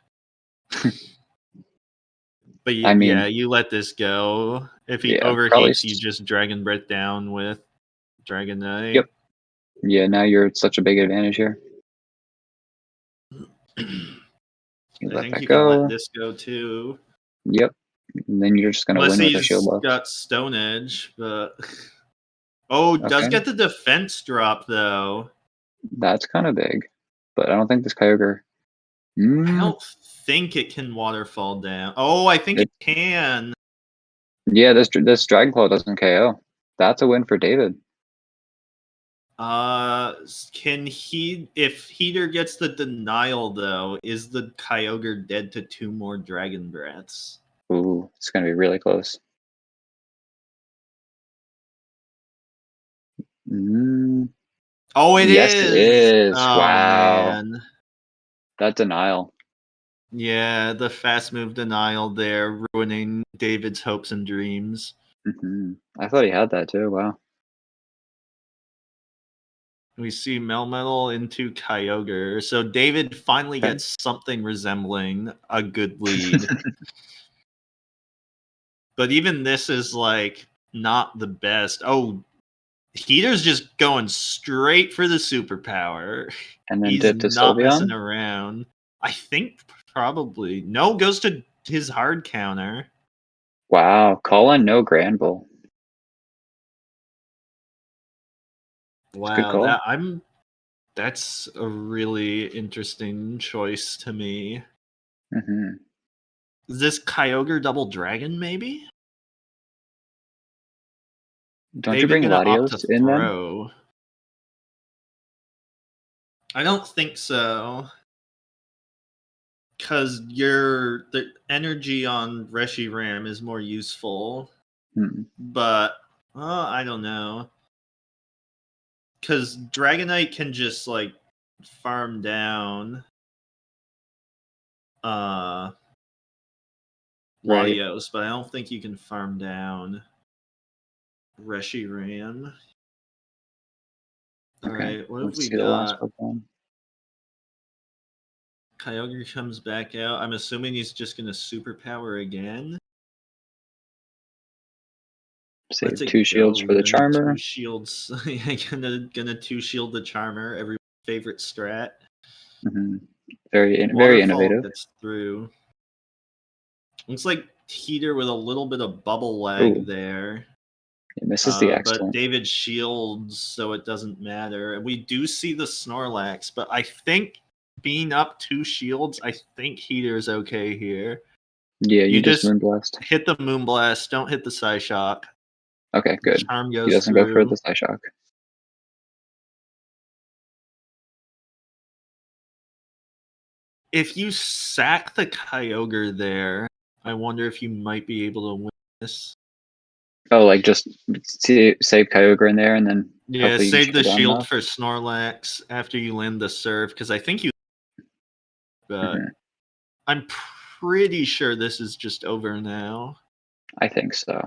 But I mean, yeah, you let this go. If he yeah, probably. overheats, you just Dragon Breath down with Dragonite. Yep. Yeah, now you're at such a big advantage here. You I let think that you can let go. this go too. Yep. And then you're just gonna Unless win with a shield he's buff. got Stone Edge, but oh, does Okay. get the defense drop though. That's kind of big, but I don't think this Kyogre. I don't think it can waterfall down. Oh, I think it can. Yeah, this Dragon Claw doesn't KO. That's a win for David. Can he? If Heater gets the denial though, is the Kyogre dead to 2 more Dragon Breaths? Ooh, it's gonna be really close. Mm, Oh, it yes, it is. is. Oh Wow, man. that denial. Yeah, the fast move denial there, ruining David's hopes and dreams. I thought he had that too. Wow. We see Melmetal into Kyogre. So David finally Okay. gets something resembling a good lead. But even this is like not the best. Oh, Heater's just going straight for the superpower. And then He's dip to not messing Sylveon. around. I think probably. No, goes to his hard counter. Wow, call on no Granbull. It's a good Wow, call. that's a really interesting choice to me. hmm Is this Kyogre Double Dragon maybe? Don't you David bring gonna opt to Latios in then? throw. I don't think so. Cause the energy on Reshiram is more useful. But I don't know. Because Dragonite can just like farm down Right. Latios, but I don't think you can farm down Reshiram. Okay. Alright, what have Let's we see the last got? Pokemon. Kyogre comes back out. I'm assuming he's just gonna superpower again. Save Let's 2 shields go. for the Gonna Charmer. 2 shields. gonna 2 shield the Charmer. Everyone's favorite strat. Very Waterfall innovative. gets through. Looks like Heater with a little bit of bubble lag Ooh. there. It misses the But excellent. David shields, so it doesn't matter. And we do see the Snorlax, but I think being up 2 shields, I think Heater's okay here. Yeah, you just just Moonblast. hit the Moonblast, don't hit the Psyshock. Okay, good. Charm He goes doesn't go for through. the Psyshock. If you sack the Kyogre there, I wonder if you might be able to win this. Oh, like just save Kyogre in there and then Yeah, hopefully you can save the shut it down shield enough. for Snorlax after you land the Surf, because I think you. But I'm pretty sure this is just over now. I think so.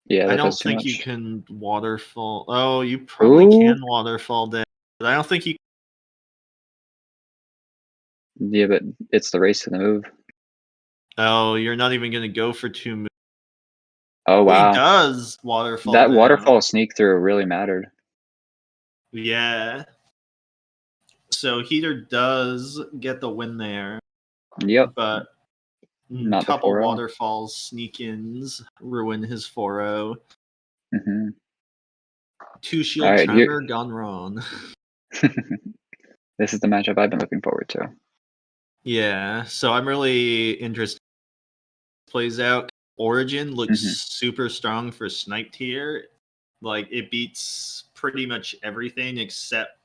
Yeah, I that don't does too think you much. can waterfall. Oh, you probably can waterfall down, but I don't think you. Yeah, but it's the race to the move. Oh, you're not even gonna go for 2 moves. Oh He wow. does waterfall That down. waterfall sneak through really mattered. Yeah. So Heater does get the win there. Yep. But a Not the couple 4-0. waterfalls sneak-ins ruin his 4-0. 2 shield All right, Charmer gone wrong. this is the matchup I've been looking forward to. Yeah, so I'm really interested. Plays out. Origin looks super strong for sniped here. Like it beats pretty much everything except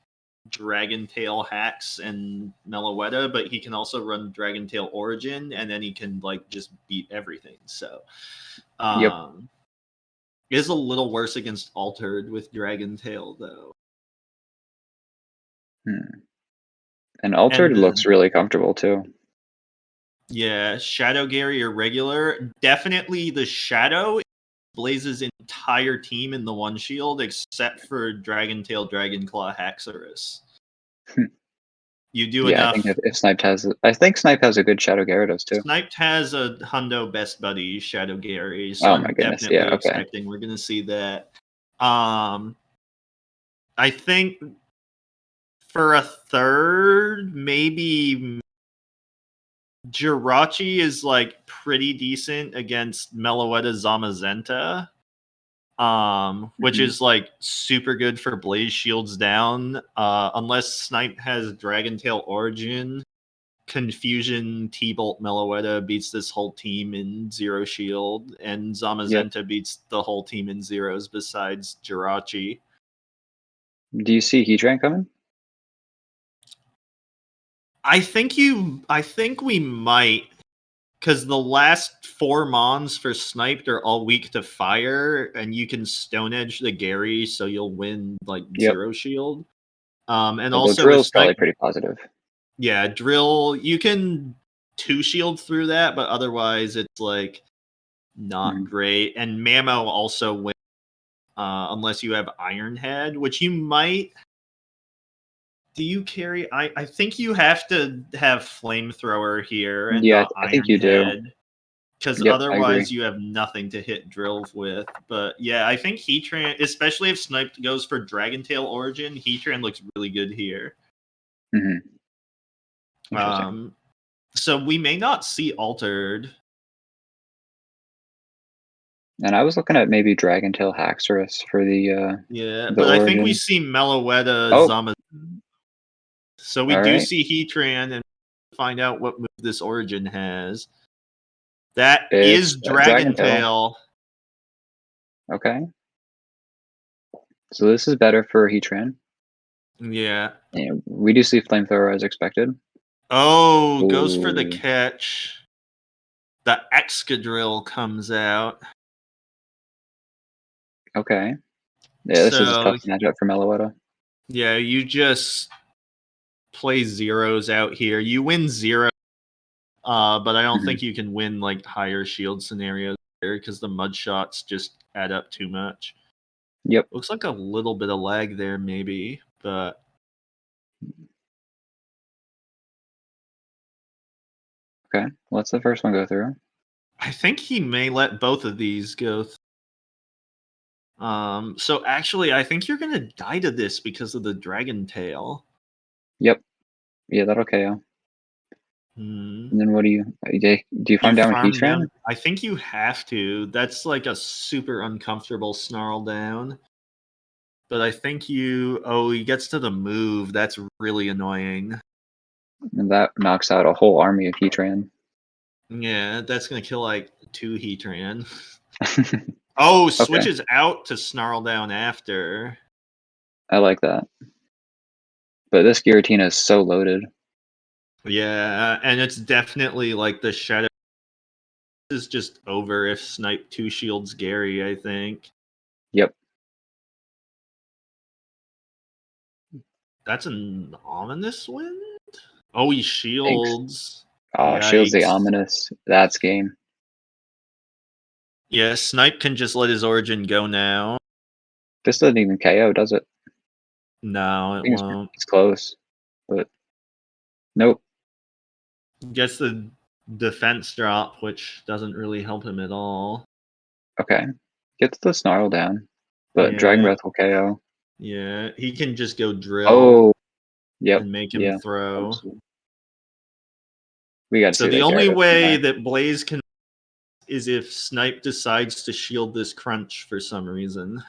Dragon Tail hacks and Meloetta, but he can also run Dragon Tail Origin, and then he can like just beat everything. So, Yep. it is a little worse against Altered with Dragon Tail though. And Altered looks really comfortable too. Yeah, Shadow Gary or regular. Definitely the Shadow Blaze's entire team in the one shield except for Dragon Tail, Dragon Claw, Haxorus. You do Yeah, enough. I think if Sniped has, I think Snipe has a good Shadow Gyarados too. Sniped has a Hundo best buddy, Shadow Gary, so Oh my I'm goodness, definitely yeah, okay. expecting we're gonna see that. I think for a third, maybe Jirachi is like pretty decent against Meloetta Zamazenta. Which is like super good for Blaze Shields down. Unless Snipe has Dragon Tail Origin, Confusion T-Bolt Meloetta beats this whole team in zero shield, and Zamazenta beats the whole team in zeros besides Jirachi. Do you see Heatran coming? I think we might, because the last 4 Mons for Sniped are all weak to fire, and you can Stone Edge the Gary, so you'll win like zero shield. And Although also Drill's with probably Snipe, pretty positive. yeah, Drill, you can 2 shield through that, but otherwise it's like not great. And Mamo also wins unless you have Iron Head, which you might. Do you carry? I think you have to have Flamethrower here and not I think Iron you do. Head, because I otherwise agree. you have nothing to hit Drill with. But yeah, I think Heatran, especially if Snipe goes for Dragon Tail Origin, Heatran looks really good here. Interesting. So we may not see Altered. And I was looking at maybe Dragon Tail Haxorus for the Yeah, the but Origin. I think we see Meloetta Zama. So we do see Heatran and find out what move this Origin has. That is Dragon Tail. Okay. So this is better for Heatran. Yeah. And we do see Flamethrower as expected. Oh, goes for the catch. The Excadrill comes out. Okay. Yeah, this is a So tough matchup for Meloetta. yeah, you just play zeros out here. You win zero, but I don't think you can win like higher shield scenarios here because the mud shots just add up too much. Yep. Looks like a little bit of lag there, maybe, but Okay. Let's the first one go through. I think he may let both of these go. So actually, I think you're gonna die to this because of the dragon tail. Yep. Yeah, that'll KO. Hmm. And then what do you You farm down with farm Heatran? down. I think you have to. That's like a super uncomfortable snarl down. But I think you. Oh, he gets to the move. That's really annoying. And that knocks out a whole army of Heatran. Yeah, that's gonna kill like 2 Heatran. Oh, Okay. switches out to snarl down after. I like that. But this Giratina is so loaded. Yeah, and it's definitely like the shadow is just over if Snipe 2 shields Gary, I think. Yep. That's an ominous win? Oh, he Thanks. shields. Shields the Yikes. Ominous. That's game. Yeah, Snipe can just let his origin go now. This doesn't even KO, does it? No, I it think won't. it's close. But nope. Gets the defense drop, which doesn't really help him at all. Okay. Gets the Snarl down. But Dragon Yeah, Breath will KO. yeah. He can just go drill Oh, yep. and make him Yeah. throw. We got to So see the that only Gyarados come way back. that Blaze can is if Snipe decides to shield this crunch for some reason.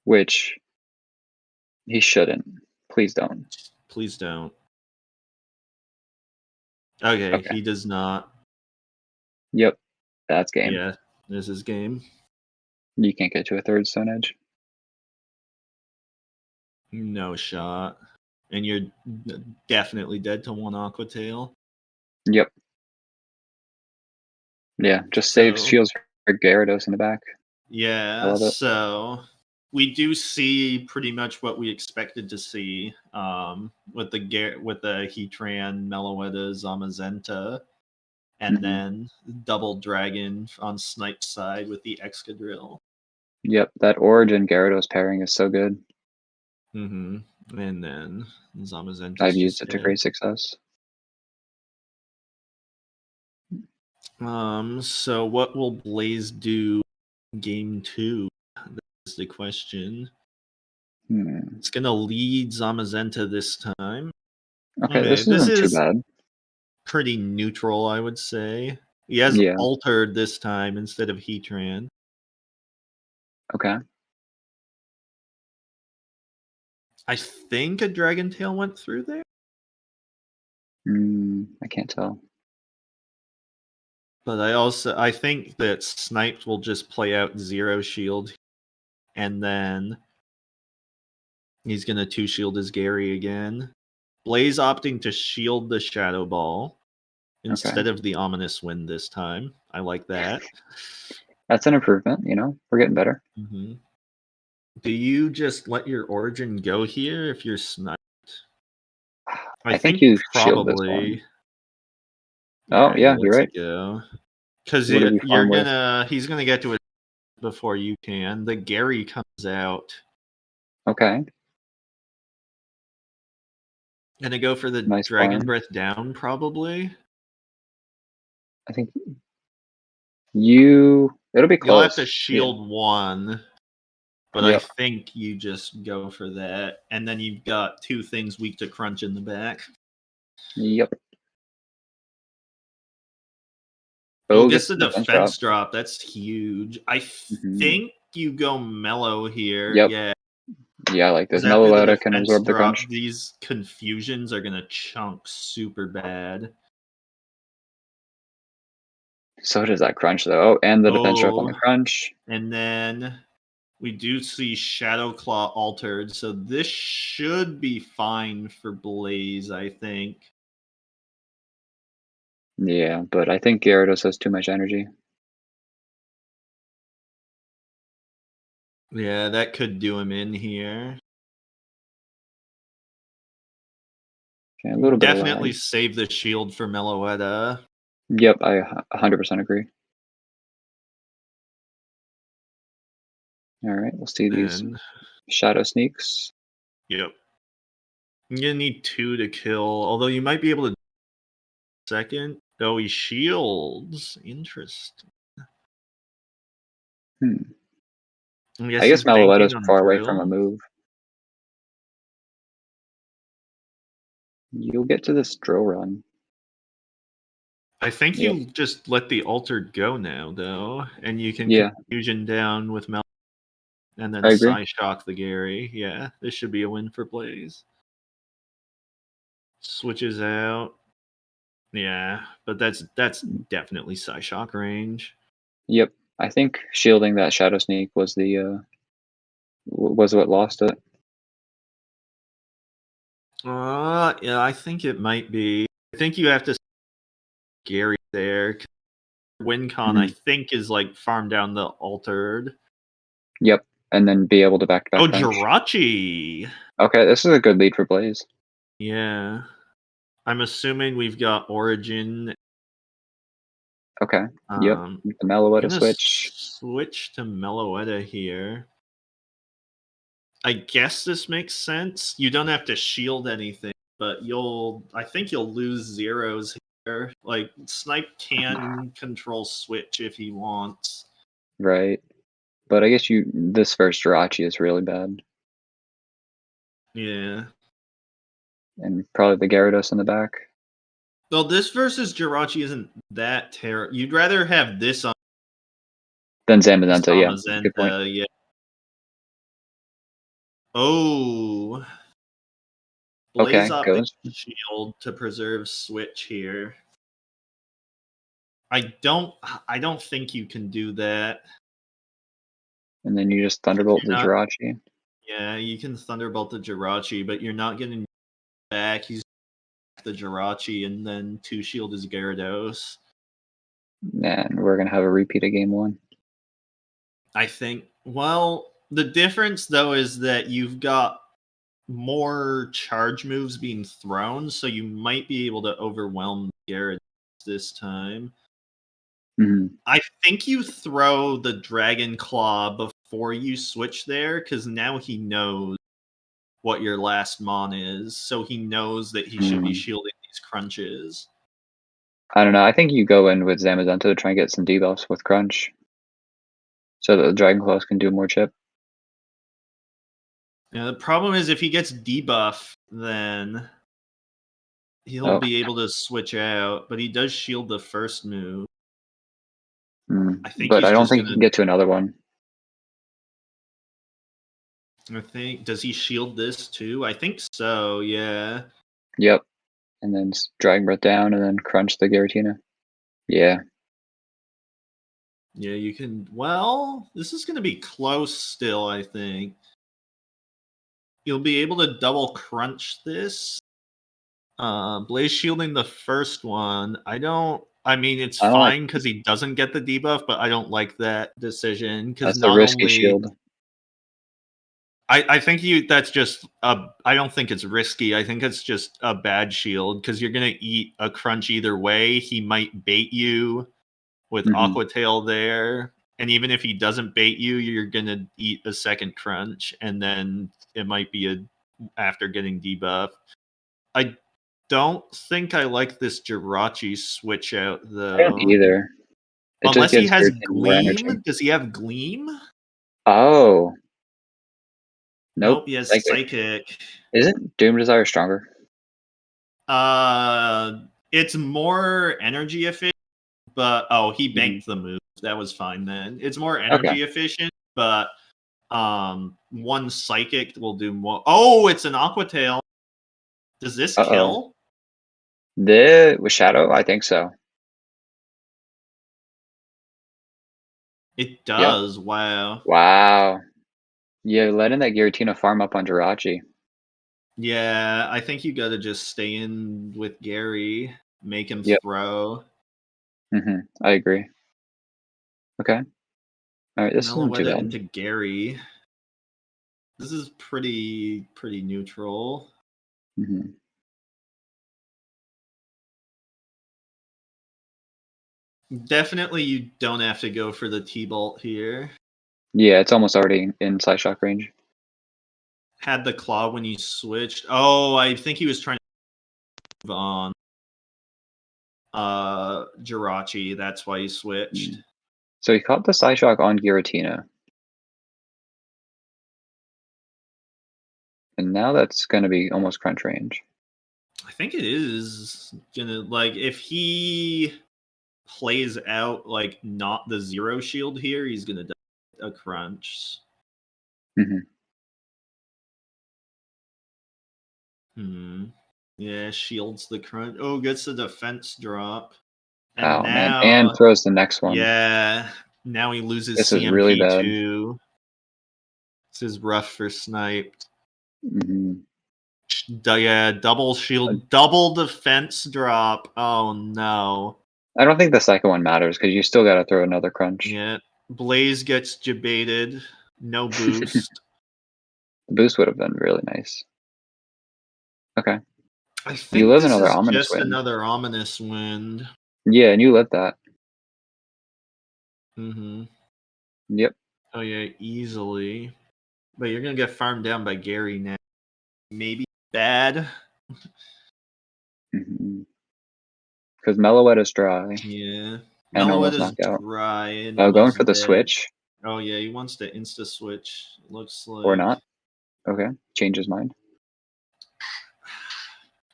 Which he shouldn't. Please don't. Please don't. Okay, Okay. he does not. Yep. That's game. Yeah, this is game. You can't get to a third Stone Edge. No shot. And you're definitely dead to one Aqua Tail. Yep. Yeah. Just saves So shields for Gyarados in the back. I yeah, love it. so we do see pretty much what we expected to see with the Heatran, Meloetta, Zamazenta, and hmm then double dragon on Snipe's side with the Excadrill. Yep. That Origin Gyarados pairing is so good. And then Zamazenta's I've used just it to dead. great success. So what will Blaze do game 2? That's the question. Hmm. It's gonna lead Zamazenta this time. Okay, Okay, this this isn't too is bad. pretty neutral, I would say. He has Yeah. altered this time instead of Heatran. Okay. I think a Dragon Tail went through there, I can't tell. but I think that Sniped will just play out Zero Shield, and then he's gonna 2-shield his Gary again. Blaze opting to shield the Shadow Ball Okay. instead of the Ominous Wind this time. I like that. That's an improvement, we're getting better. hmm Do you just let your Origin go here if you're Sniped? I I think think you shield this one. probably. Oh, Yeah, he yeah, you're lets right. it go. Because What do we farm with? he's gonna get to it before you can. The Gary comes out. Okay. Gonna go for the Nice Dragon farm. Breath down, probably. I think it'll be You'll have to close. Yeah. shield one, but I Yep. think you just go for that. And then you've got 2 things weak to crunch in the back. Yep. Oh, Oh, gets gets the the defense drop. defense drop. That's huge. I hmm think you go mellow here. Yep. Yeah. Yeah, I like this. Because after the Meloetta can defense absorb the drop, crunch. these confusions are gonna chunk super bad. So does that crunch, though. Oh, and the defense drop on the Oh, crunch. and then we do see Shadow Claw altered, so this should be fine for Blaze, I think. Yeah, but I think Gyarados has too much energy. Yeah, that could do him in here. Okay, a little bit of Definitely lag. save the shield for Meloetta. Yep, I 100% agree. All right, let's see these And shadow sneaks. yep. You're gonna need 2 to kill, although you might be able to second. Oh, he shields. Interesting. Hmm. I I guess guess he's Meloetta's banking on far away from a drill. move. You'll get to this drill run. I think Yep. you just let the altered go now, though, and you can Yeah, confusion down with Mel and then I agree. Psy Shock the Gary. Yeah, this should be a win for Blaze. Switches out. Yeah, but that's definitely Psy Shock range. Yep. I think shielding that shadow sneak was the was what lost it. Yeah, I think it might be. I think you have to Gary there. WinCon, I Mhm. think, is like farm down the altered. Yep. And then be able to Oh, back-to-back crunch. Jirachi. Okay, this is a good lead for Blaze. Yeah. I'm assuming we've got Origin. Okay. Yep. The Meloetta Gonna switch. switch to Meloetta here. I guess this makes sense. You don't have to shield anything, but I think you'll lose zeros here. Like, Snipe can control switch if he wants. Right. But I guess this first Jirachi is really bad. Yeah. And probably the Gyarados in the back. Well, this versus Jirachi isn't that terrible. You'd rather have this on Then Zamazenta, yeah. Good point. Zamazenta, yeah. Oh, Blaze Okay, opting goes. shield to preserve switch here. I don't think you can do that. And then you just Thunderbolt the You're not Jirachi. Yeah, you can Thunderbolt the Jirachi, but you're not getting back. He's the Jirachi and then 2 shield is Gyarados. And we're gonna have a repeat of game 1. I think the difference though is that you've got more charge moves being thrown, so you might be able to overwhelm Gyarados this time. Mhm. I think you throw the Dragon Claw before you switch there, because now he knows what your last mon is, so he knows that he should be Mm. shielding these crunches. I don't know. I think you go in with Zamazenta to try and get some debuffs with Crunch. So that the Dragon Claws can do more chip. Yeah, the problem is if he gets debuff, then he'll Oh. be able to switch out, but he does shield the first move. I think But I he's don't just think you gonna. can get to another one. Does he shield this too? I think so. Yeah. Yep. And then Dragon Breath down and then Crunch the Giratina. Yeah. Yeah, you can. Well, this is gonna be close still. I think you'll be able to double crunch this. Blaze shielding the first one. I don't. I mean, it's I don't like fine because he doesn't get the debuff, but I don't like that decision because that's a not risky only shield. I think that's just I don't think it's risky. I think it's just a bad shield because you're gonna eat a crunch either way. He might bait you with Hmm. Aqua Tail there, and even if he doesn't bait you, you're gonna eat a second crunch, and then it might be a after getting debuff. I don't think I like this Jirachi switch out I don't though. either. It just Unless he gives has Giratina more energy. Gleam. Does he have Gleam? Oh. Nope. Nope, he has Psychic. Psychic. Isn't Doom Desire stronger? It's more energy efficient, but he Mhm. banked the move. That was fine then. It's more Okay. energy efficient, but one psychic will do more. Oh, it's an Aqua Tail. Does this Uh-oh. kill? With Shadow? I think so. It Yep. does. Wow. Wow. Yeah, letting that Giratina farm up on Jirachi. Yeah, I think you got to just stay in with Gary, make him Yep. throw. I agree. Okay. All right, this isn't too Meloetta bad. into Gary. This is pretty neutral. Mm-hmm. Definitely, you don't have to go for the T-Bolt here. Yeah, it's almost already in Psyshock range. Had the claw when he switched. Oh, I think he was trying to move on Jirachi. That's why he switched. So he caught the Psyshock on Giratina. And now that's going to be almost crunch range. I think it is gonna, like, if he plays out like not the zero shield here, he's gonna die a crunch. Mm-hmm. Yeah, shields the crunch. Oh, gets the defense drop. And Oh, now, man. And throws the next one. Yeah, now he loses This is CMP really bad. too. This is rough for sniped. Mm-hmm. Yeah, double shield, double defense drop. Oh no. I don't think the second one matters because you still got to throw another crunch. Yeah, Blaze gets debated. No boost. The boost would have been really nice. Okay. I You think live this another is ominous just wind. another ominous wind. Yeah, and you lived that. Mm-hmm. Yep. Oh yeah, easily. But you're gonna get farmed down by Gary now. Maybe bad. Mm-hmm. Because Meloette is dry. Yeah. And Meloette almost is knocked out. dry and Oh, going almost for the dead. switch. Oh yeah, he wants to insta switch. Looks like. Or not. Okay. Change his mind.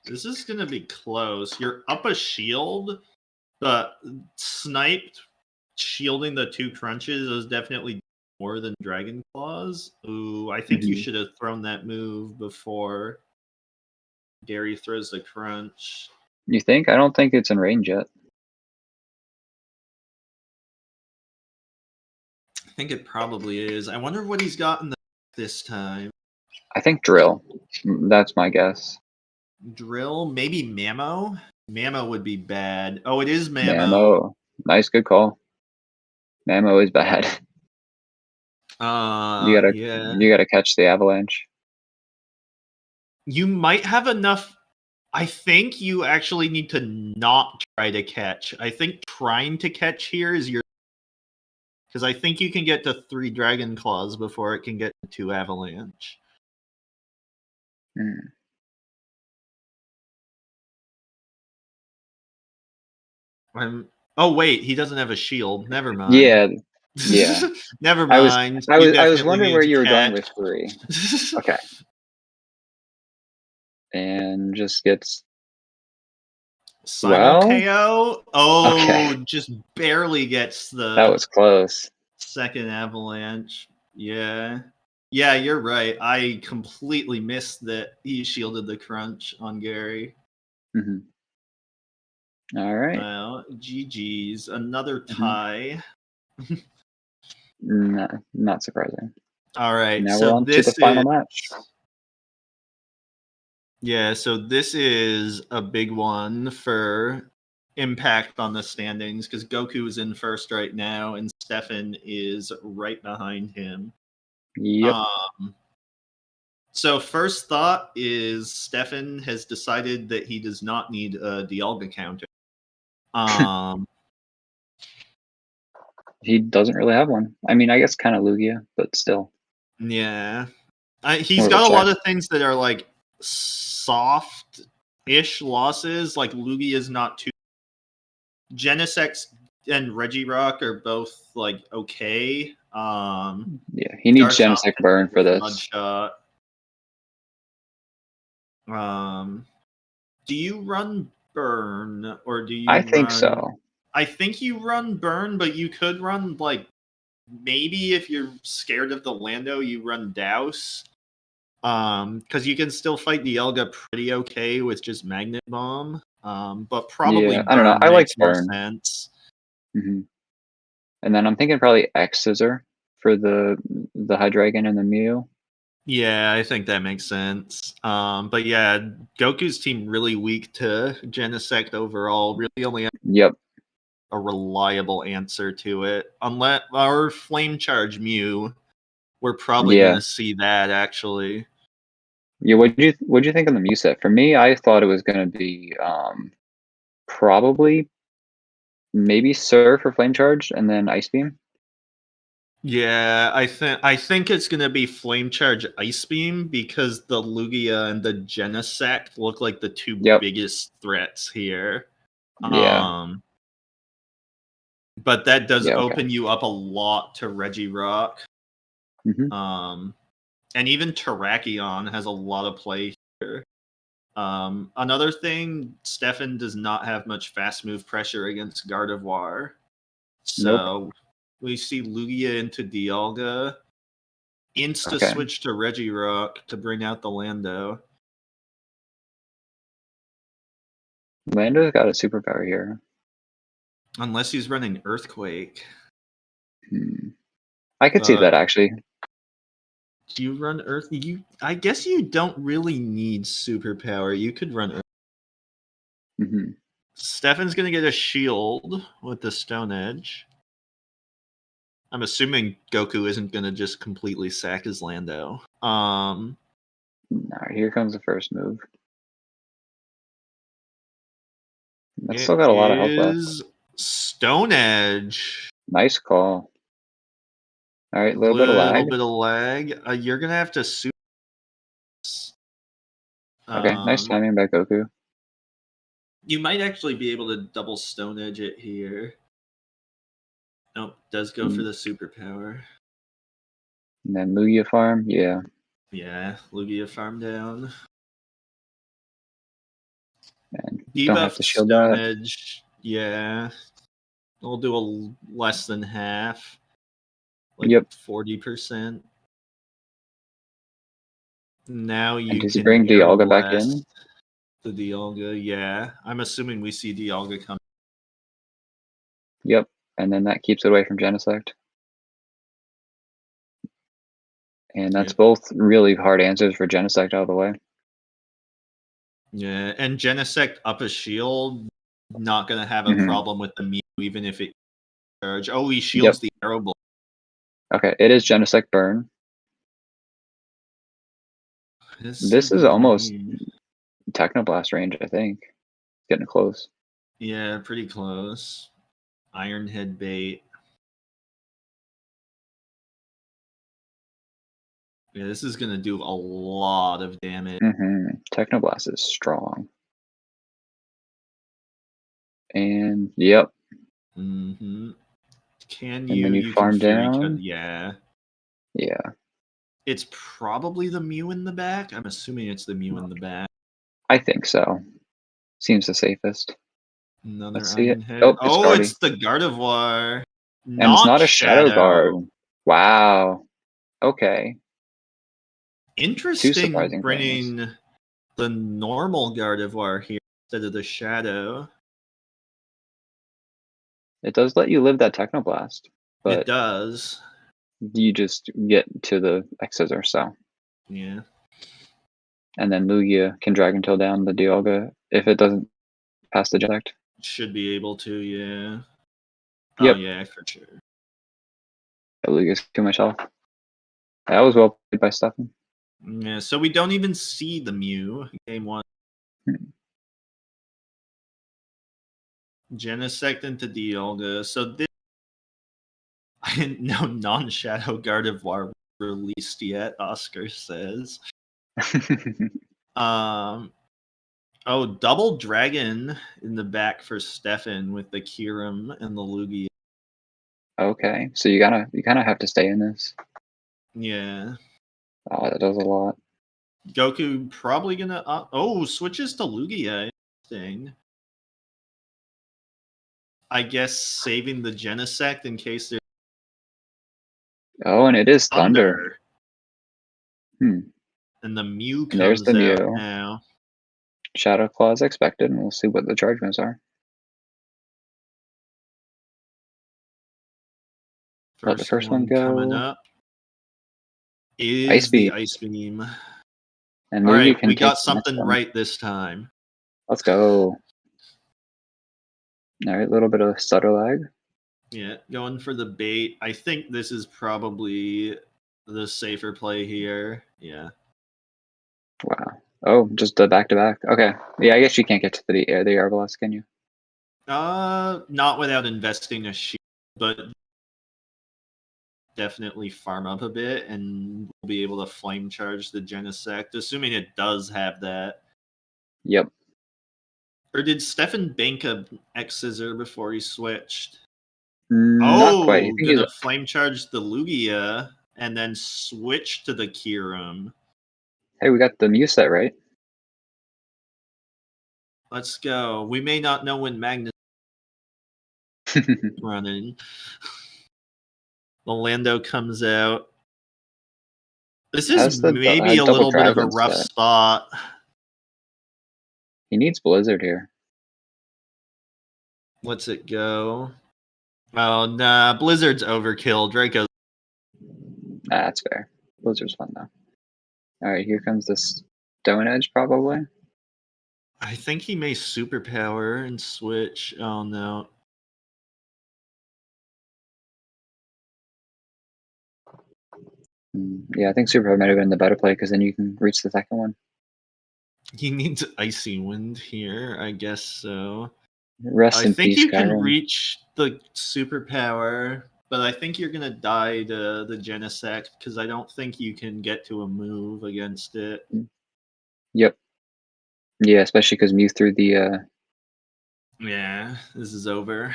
This is gonna be close. You're up a shield, but sniped shielding the two crunches is definitely more than Dragon Claws. Ooh, I think you Mm-hmm. should have thrown that move before Gary throws the crunch. You think? I don't think it's in range yet. I think it probably is. I wonder what he's got in the this time. I think drill. That's my guess. Drill, maybe Mammo. Mammo would be bad. Oh, it is Mammo. Mammo. Nice, good call. Mammo is bad. Yeah. You gotta catch the avalanche. You might have enough. I think you actually need to not try to catch. I think trying to catch here is your, because I think you can get to 3 Dragon Claws before it can get to 2 Avalanche. Hmm. Oh wait, he doesn't have a shield. Never mind. Yeah. Never I was mind. You I was definitely wondering need where to you were going catch. with 3. Okay. And just gets Simul well. KO. Oh, Okay. just barely gets the That was close. second Avalanche. Yeah. Yeah, you're right. I completely missed that he shielded the crunch on Gary. Mm-hmm. All right. Well, GG's. Another Mm-hmm. tie. Not surprising. All right. Now So we're on to this the final is, match. yeah, so this is a big one for impact on the standings because Goku is in first right now and Stefan is right behind him. Yep. So first thought is Stefan has decided that he does not need a Dialga counter. He doesn't really have one. I mean, I guess kind of Lugia, but still. Yeah. He's More of a got a lot check. of things that are like soft-ish losses. Like Lugia is not too. Genesect and Regirock are both like okay. Yeah, he needs Garchomp Genesect has burn for a this. Mudshot. Do you run burn or do you I think run? so. I think you run burn, but you could run like maybe if you're scared of the Lando, you run Douse. Because you can still fight the Elga pretty okay with just Magnet Bomb. But probably Yeah, I don't know. burn I like makes more burn. sense. Mm-hmm. And then I'm thinking probably X Scissor for the Hydreigon and the Mew. Yeah, I think that makes sense. But yeah, Goku's team really weak to Genesect overall. Really only have Yep. a reliable answer to it. Unless our Flame Charge Mew, we're probably Yeah. gonna see that actually. Yeah, what'd you think of the Mew set? For me, I thought it was gonna be probably maybe Surf or Flame Charge and then Ice Beam. Yeah, I think it's gonna be Flame Charge Ice Beam because the Lugia and the Genesect look like the two Yep. biggest threats here. Yeah. But that does Yeah, okay. open you up a lot to Regirock. Mhm. And even Terrakion has a lot of play here. Another thing, Stefan does not have much fast move pressure against Gardevoir. Nope. So we see Lugia into Dialga. Insta Okay. switch to Regirock to bring out the Lando. Lando's got a superpower here. Unless he's running Earthquake. I could see that actually. Do you run Earth? I guess you don't really need superpower. You could run Earth. Hmm. Stefan's gonna get a shield with the Stone Edge. I'm assuming Goku isn't gonna just completely sack his Lando. All right, here comes the first move. That's still It got a lot of health left. is Stone Edge. Nice call. All right, A a little bit of little lag. bit of lag. You're gonna have to super. Okay, nice timing by Goku. You might actually be able to double Stone Edge it here. Nope, does go for the superpower. And then Lugia farm, yeah. Yeah, Lugia farm down. And don't have Debuff to shield Stone that. Edge. Yeah, we'll do a less than half, like Yep. 40%. Now And you does he can bring Air Dialga back in? Blast the Dialga. Yeah, I'm assuming we see Dialga come. Yep. And then that keeps it away from Genesect. And that's Yep. both really hard answers for Genesect out of the way. Yeah, and Genesect up a shield, not gonna have a problem with the Mew, even if it charge. Oh, he shields the Arrow Blast. Okay, it is Genesect burn. This is almost Technoblast range, I think. Getting close. Yeah, pretty close. Iron Head Bait. Yeah, this is gonna do a lot of damage. Technoblast is strong. And yep. Mm-hmm. Can And then you you can farm Fury Cut? down. Yeah. Yeah. It's probably the Mew in the back. I'm assuming it's the Mew in the back. I think so. Seems the safest. Another Let's see it. Iron Head. Oh, it's Oh, Guardy. it's the Gardevoir. And it's not a Shadow Shadow. Guard. Wow. Okay. Two Interesting surprising things. bringing the normal Gardevoir here instead of the Shadow. It does let you live that Technoblast, It but does. you just get to the X's or so. Yeah. And then Lugia can Dragon Tail down the Dialga if it doesn't pass the Genesect. Should be able to, yeah. Yep. Oh, yeah, for sure. Lugia's too much health. That was well played by Stefan. Yeah, so we don't even see the Mew game one. Genesect into Dialga. So this no non-Shadow Gardevoir released yet, Oscar says. Oh, double dragon in the back for Stefan with the Kyurem and the Lugia. Okay, so you kind of have to stay in this. Yeah. Oh, that does a lot. Goku probably gonna switches to Lugia. Interesting. I guess saving the Genesect in case there's Oh, and it is Thunder. And the Mew And there's comes the out Mew. now. Shadow Claw is expected, and we'll see what the charge moves are. Let the first one go. Coming up is Ice the Beam. Ice Beam. And All Lugia right, can we take got the next something one. right this time. Let's go. All right, a little bit of stutter lag. Yeah, going for the bait. I think this is probably the safer play here. Yeah. Wow. Oh, just a back-to-back. Okay. Yeah, I guess you can't get to the Arbalest, can you? Not without investing a shield, but definitely farm up a bit, and we'll be able to flame charge the Genesect, assuming it does have that. Yep. Or did Stefan bank a X Scissor before he switched? Not quite. I Oh, think he's. gonna flame charge the Lugia and then switch to the Kyurem. Hey, we got the Mew set right. Let's go. We may not know when Magnus running. The Lando comes out. This is Has the maybe a double little bit of a dragon rough set. spot. He needs Blizzard here. Let's it go. Oh, nah. Blizzard's overkill. Draco's. That's fair. Blizzard's fun though. All right, here comes the Stone Edge probably. I think he may superpower and switch. Oh, no. Yeah, I think Superpower might have been the better play because then you can reach the second one. He needs Icy Wind here. I guess so. Rest I in think peace, you can Skyrim. reach the superpower, but I think you're gonna die to the Genesect because I don't think you can get to a move against it. Yep. Yeah, especially because Mew threw the. Yeah, this is over.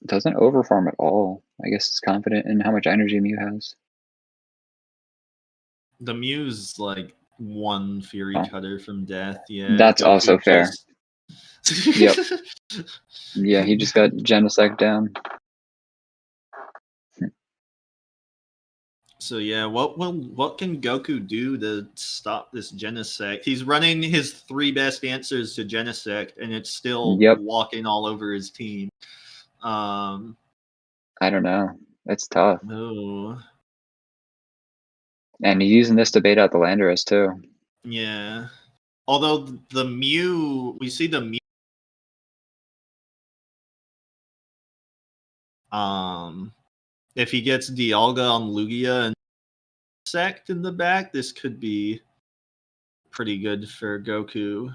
Doesn't overfarm at all. I guess it's confident in how much energy Mew has. The Mew's like one Fury Cutter from death. Yeah, That's Goku also fair. just... Yep. Yeah, he just got Genesect down. So yeah, what can Goku do to stop this Genesect? He's running his 3 best answers to Genesect, and it's still walking all over his team. I don't know. It's tough. Oh. And he's using this to bait out the Landorus too. Yeah. Although the Mew, we see the Mew. If he gets Dialga on Lugia and Sect in the back, this could be pretty good for Goku.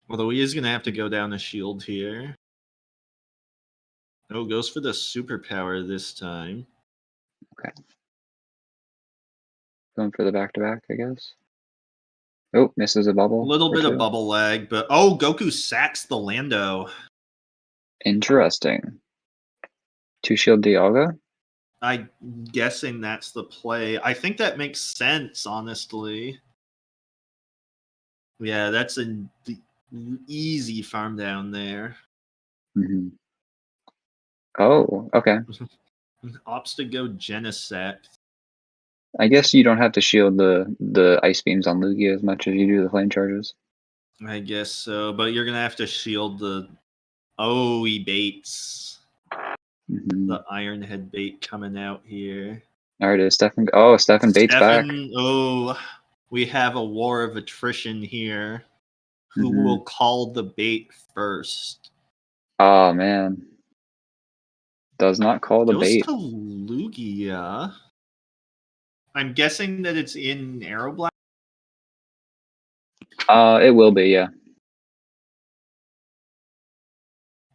Although he is going to have to go down a shield here. Oh, goes for the superpower this time. Okay. Going for the back-to-back, I guess. Oh, misses a bubble. A little bit of bubble lag, but oh, Goku sacks the Lando. Interesting. 2-shield Dialga? I'm guessing that's the play. I think that makes sense, honestly. Yeah, that's an easy farm down there. Mm-hmm. Oh, okay. Opts to go Genesect. I guess you don't have to shield the ice beams on Lugia as much as you do the flame charges. I guess so, but you're gonna have to shield the. Oh, he baits. Mm-hmm. The Iron Head bait coming out here. All right, is Stefan? Oh, Stefan baits back. Oh, we have a war of attrition here. Who will call the bait first? Oh man, does not call the bait. Goes to Lugia. I'm guessing that it's in Aeroblast. It will be, yeah.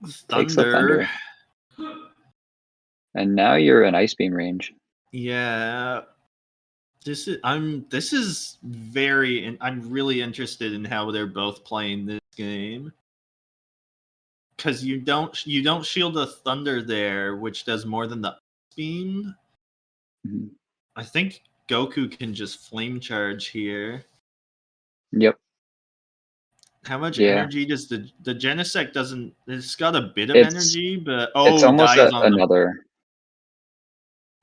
Thunder. Takes the thunder. And now you're in Ice Beam range. Yeah. This is very I'm really interested in how they're both playing this game. Cuz you don't shield the thunder there, which does more than the Ice Beam. Mm-hmm. I think Goku can just flame charge here. Yep. How much energy does the Genesect doesn't? It's got a bit of energy, but it's almost dies on another.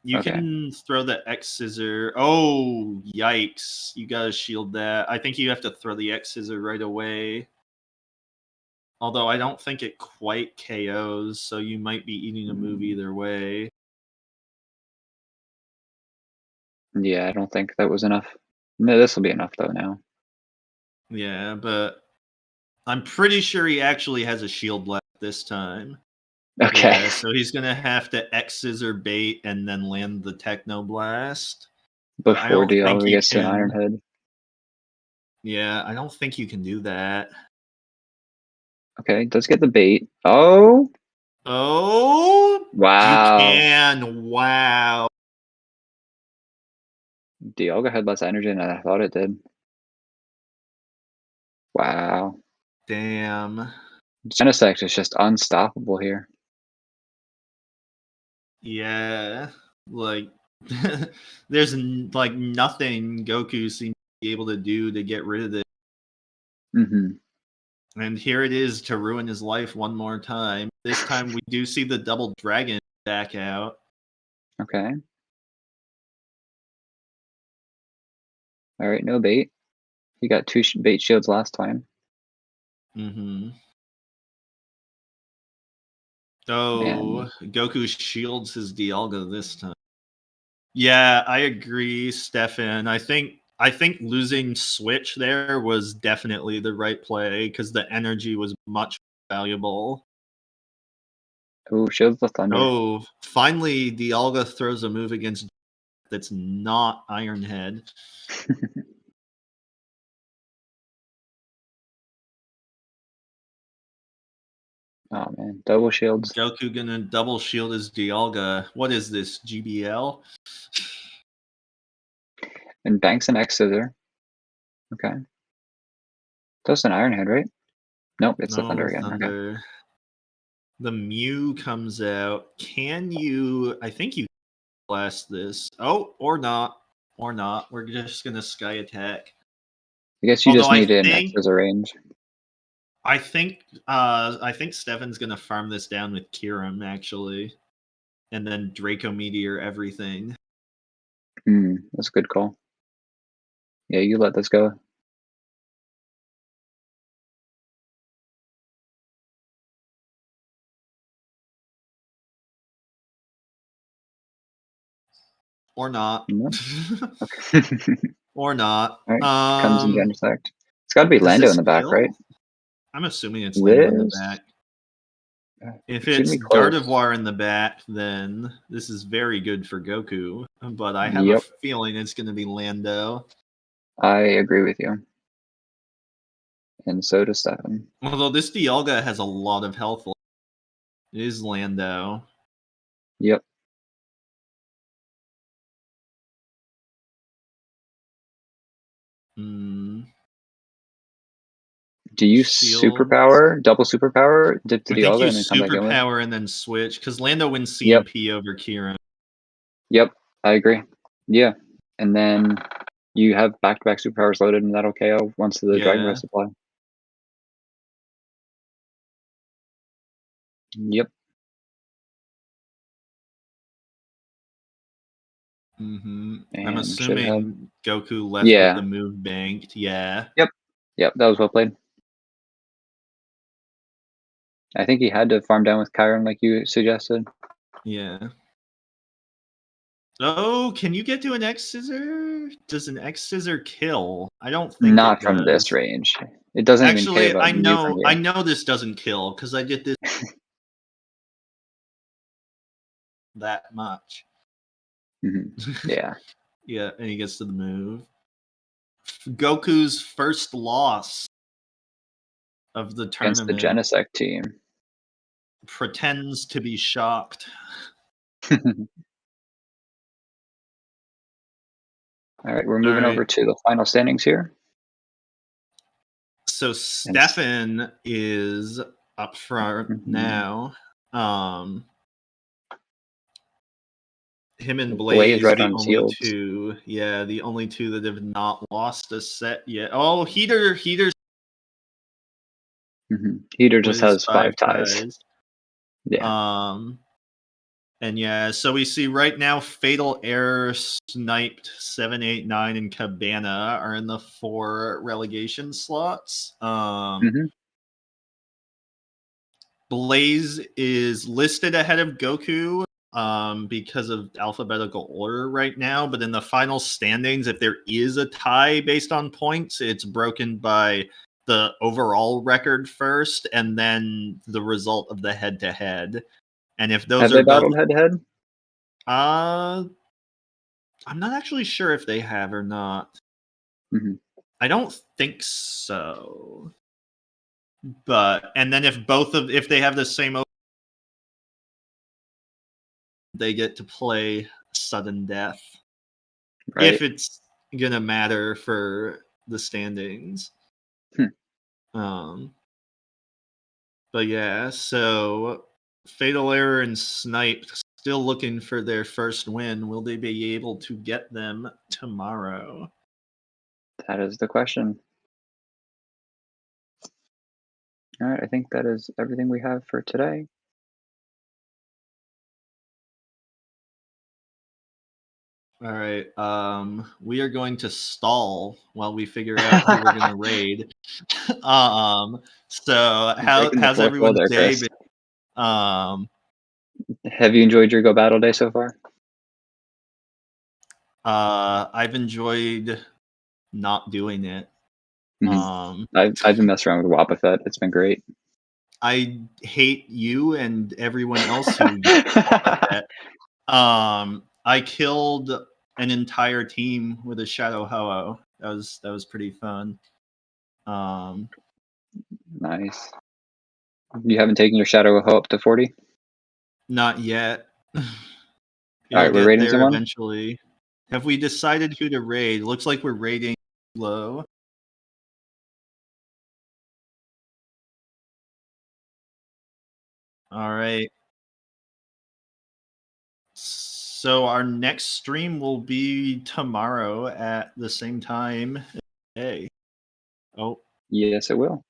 You can throw the X Scissor. Oh, yikes! You gotta shield that. I think you have to throw the X Scissor right away. Although I don't think it quite KOs, so you might be eating a move either way. Yeah, I don't think that was enough. No, this will be enough though now. Yeah, but I'm pretty sure he actually has a shield left this time. Okay. Yeah, so he's gonna have to X scissor bait and then land the Technoblast. But I Before don't think Dialga you gets to an Iron can. Head. Yeah, I don't think you can do that. Okay, does get the bait. Oh, Oh, you wow. can. Wow. Dialga had less energy than I thought it did. Wow. Damn. Genesect is just unstoppable here. Yeah. Like, there's like nothing Goku seems to be able to do to get rid of it. Mm-hmm. And here it is to ruin his life one more time. This time we do see the double dragon back out. Okay. All right, no bait. He got two bait shields last time. Mm-hmm. Oh, And Goku shields his Dialga this time. Yeah, I agree, Stefan. I think losing Switch there was definitely the right play because the energy was much valuable. oh, shields the thunder. Oh, finally, Dialga throws a move against that's not Ironhead. Oh man, double shields. Goku gonna double shield his Dialga. What is this, GBL? And banks an X scissor. Okay. That's an Iron Head, right? Nope, it's the thunder No, again. Okay. Thunder. The Mew comes out. Can you? I think you blast this. Oh, or not. Or not. We're just gonna Sky Attack. I guess you Although just need an X scissor range. I think Stefan's gonna farm this down with Kirim actually. And then Draco Meteor everything. That's a good call. Yeah, you let this go. Or not. No? Okay. Or not. All right, comes in Genesect. It's got to be Does Lando in this the back, right? kill? I'm assuming it's Lando in the This back. If should it's be close. Gardevoir in the back, then this is very good for Goku. But I have a Yep, feeling it's going to be Lando. I agree with you. And so does Stefan. Although this Dialga has a lot of health. It is Lando. Yep. Hmm. Do you Shields. superpower, double superpower, dip to I think Dialga, you and then come back in with? superpower and then switch because Lando wins Yep. CMP over Kieran. Yep. I agree. Yeah. And then you have back-to-back superpowers loaded, and that'll KO once the Dragon Yeah. Breath supply. Yep. Mm-hmm. I'm And should have. assuming Goku left with Yeah. the move banked. Yeah. Yep. Yep. That was well played. I think he had to farm down with Chiron like you suggested. Yeah. Oh, can you get to an X scissor? Does an X scissor kill? I don't think it Not from this does. range. It doesn't even care Actually, about you from I here. know this doesn't kill because I did this that much. Yeah. Yeah, and he gets to the move. Goku's first loss of the Against the tournament Genesect team. pretends to be shocked. All right, we're moving All right. over to the final standings here. So Stefan is up front now. Him and Blaze Blaze, right the on his only heels. two. Yeah, the only two that have not lost a set yet. Oh, Heater's Heater with just his has 5 5 ties. ties. Yeah. And yeah, so we see right now Fatal Error, Sniped, 7, 8, 9, and Cabana are in the 4 relegation slots. Blaze is listed ahead of Goku because of alphabetical order right now, but in the final standings, if there is a tie based on points, it's broken by the overall record first and then the result of the head-to-head. And if those Have are they both, battled head to head? I'm not actually sure if they have or not. Mhm. I don't think so. But and then if they have the same, they get to play sudden death Right. if it's gonna matter for the standings. Hmm. But yeah, so Fatal Error and Snipe still looking for their first win. Will they be able to get them tomorrow? That is the question. All right, I think that is everything we have for today. All right. We are going to stall while we figure out who we're gonna raid. So Breaking the how's fourth wall everyone's there, day Chris. been? Um, Have you enjoyed your Go Battle Day so far? I've enjoyed not doing it. Mm-hmm. I've been messing around with Wobbuffet. It's been great. I hate you and everyone else who uses that. I killed an entire team with a Shadow Ho-Oh. That was pretty fun. Nice. You haven't taken your Shadow Ho up to 40? Not yet. All It'll right, we're get raiding there someone? eventually. Have we decided who to raid? Looks like we're raiding low. All right. So our next stream will be tomorrow at the same time. Hey. Oh. Yes, it will.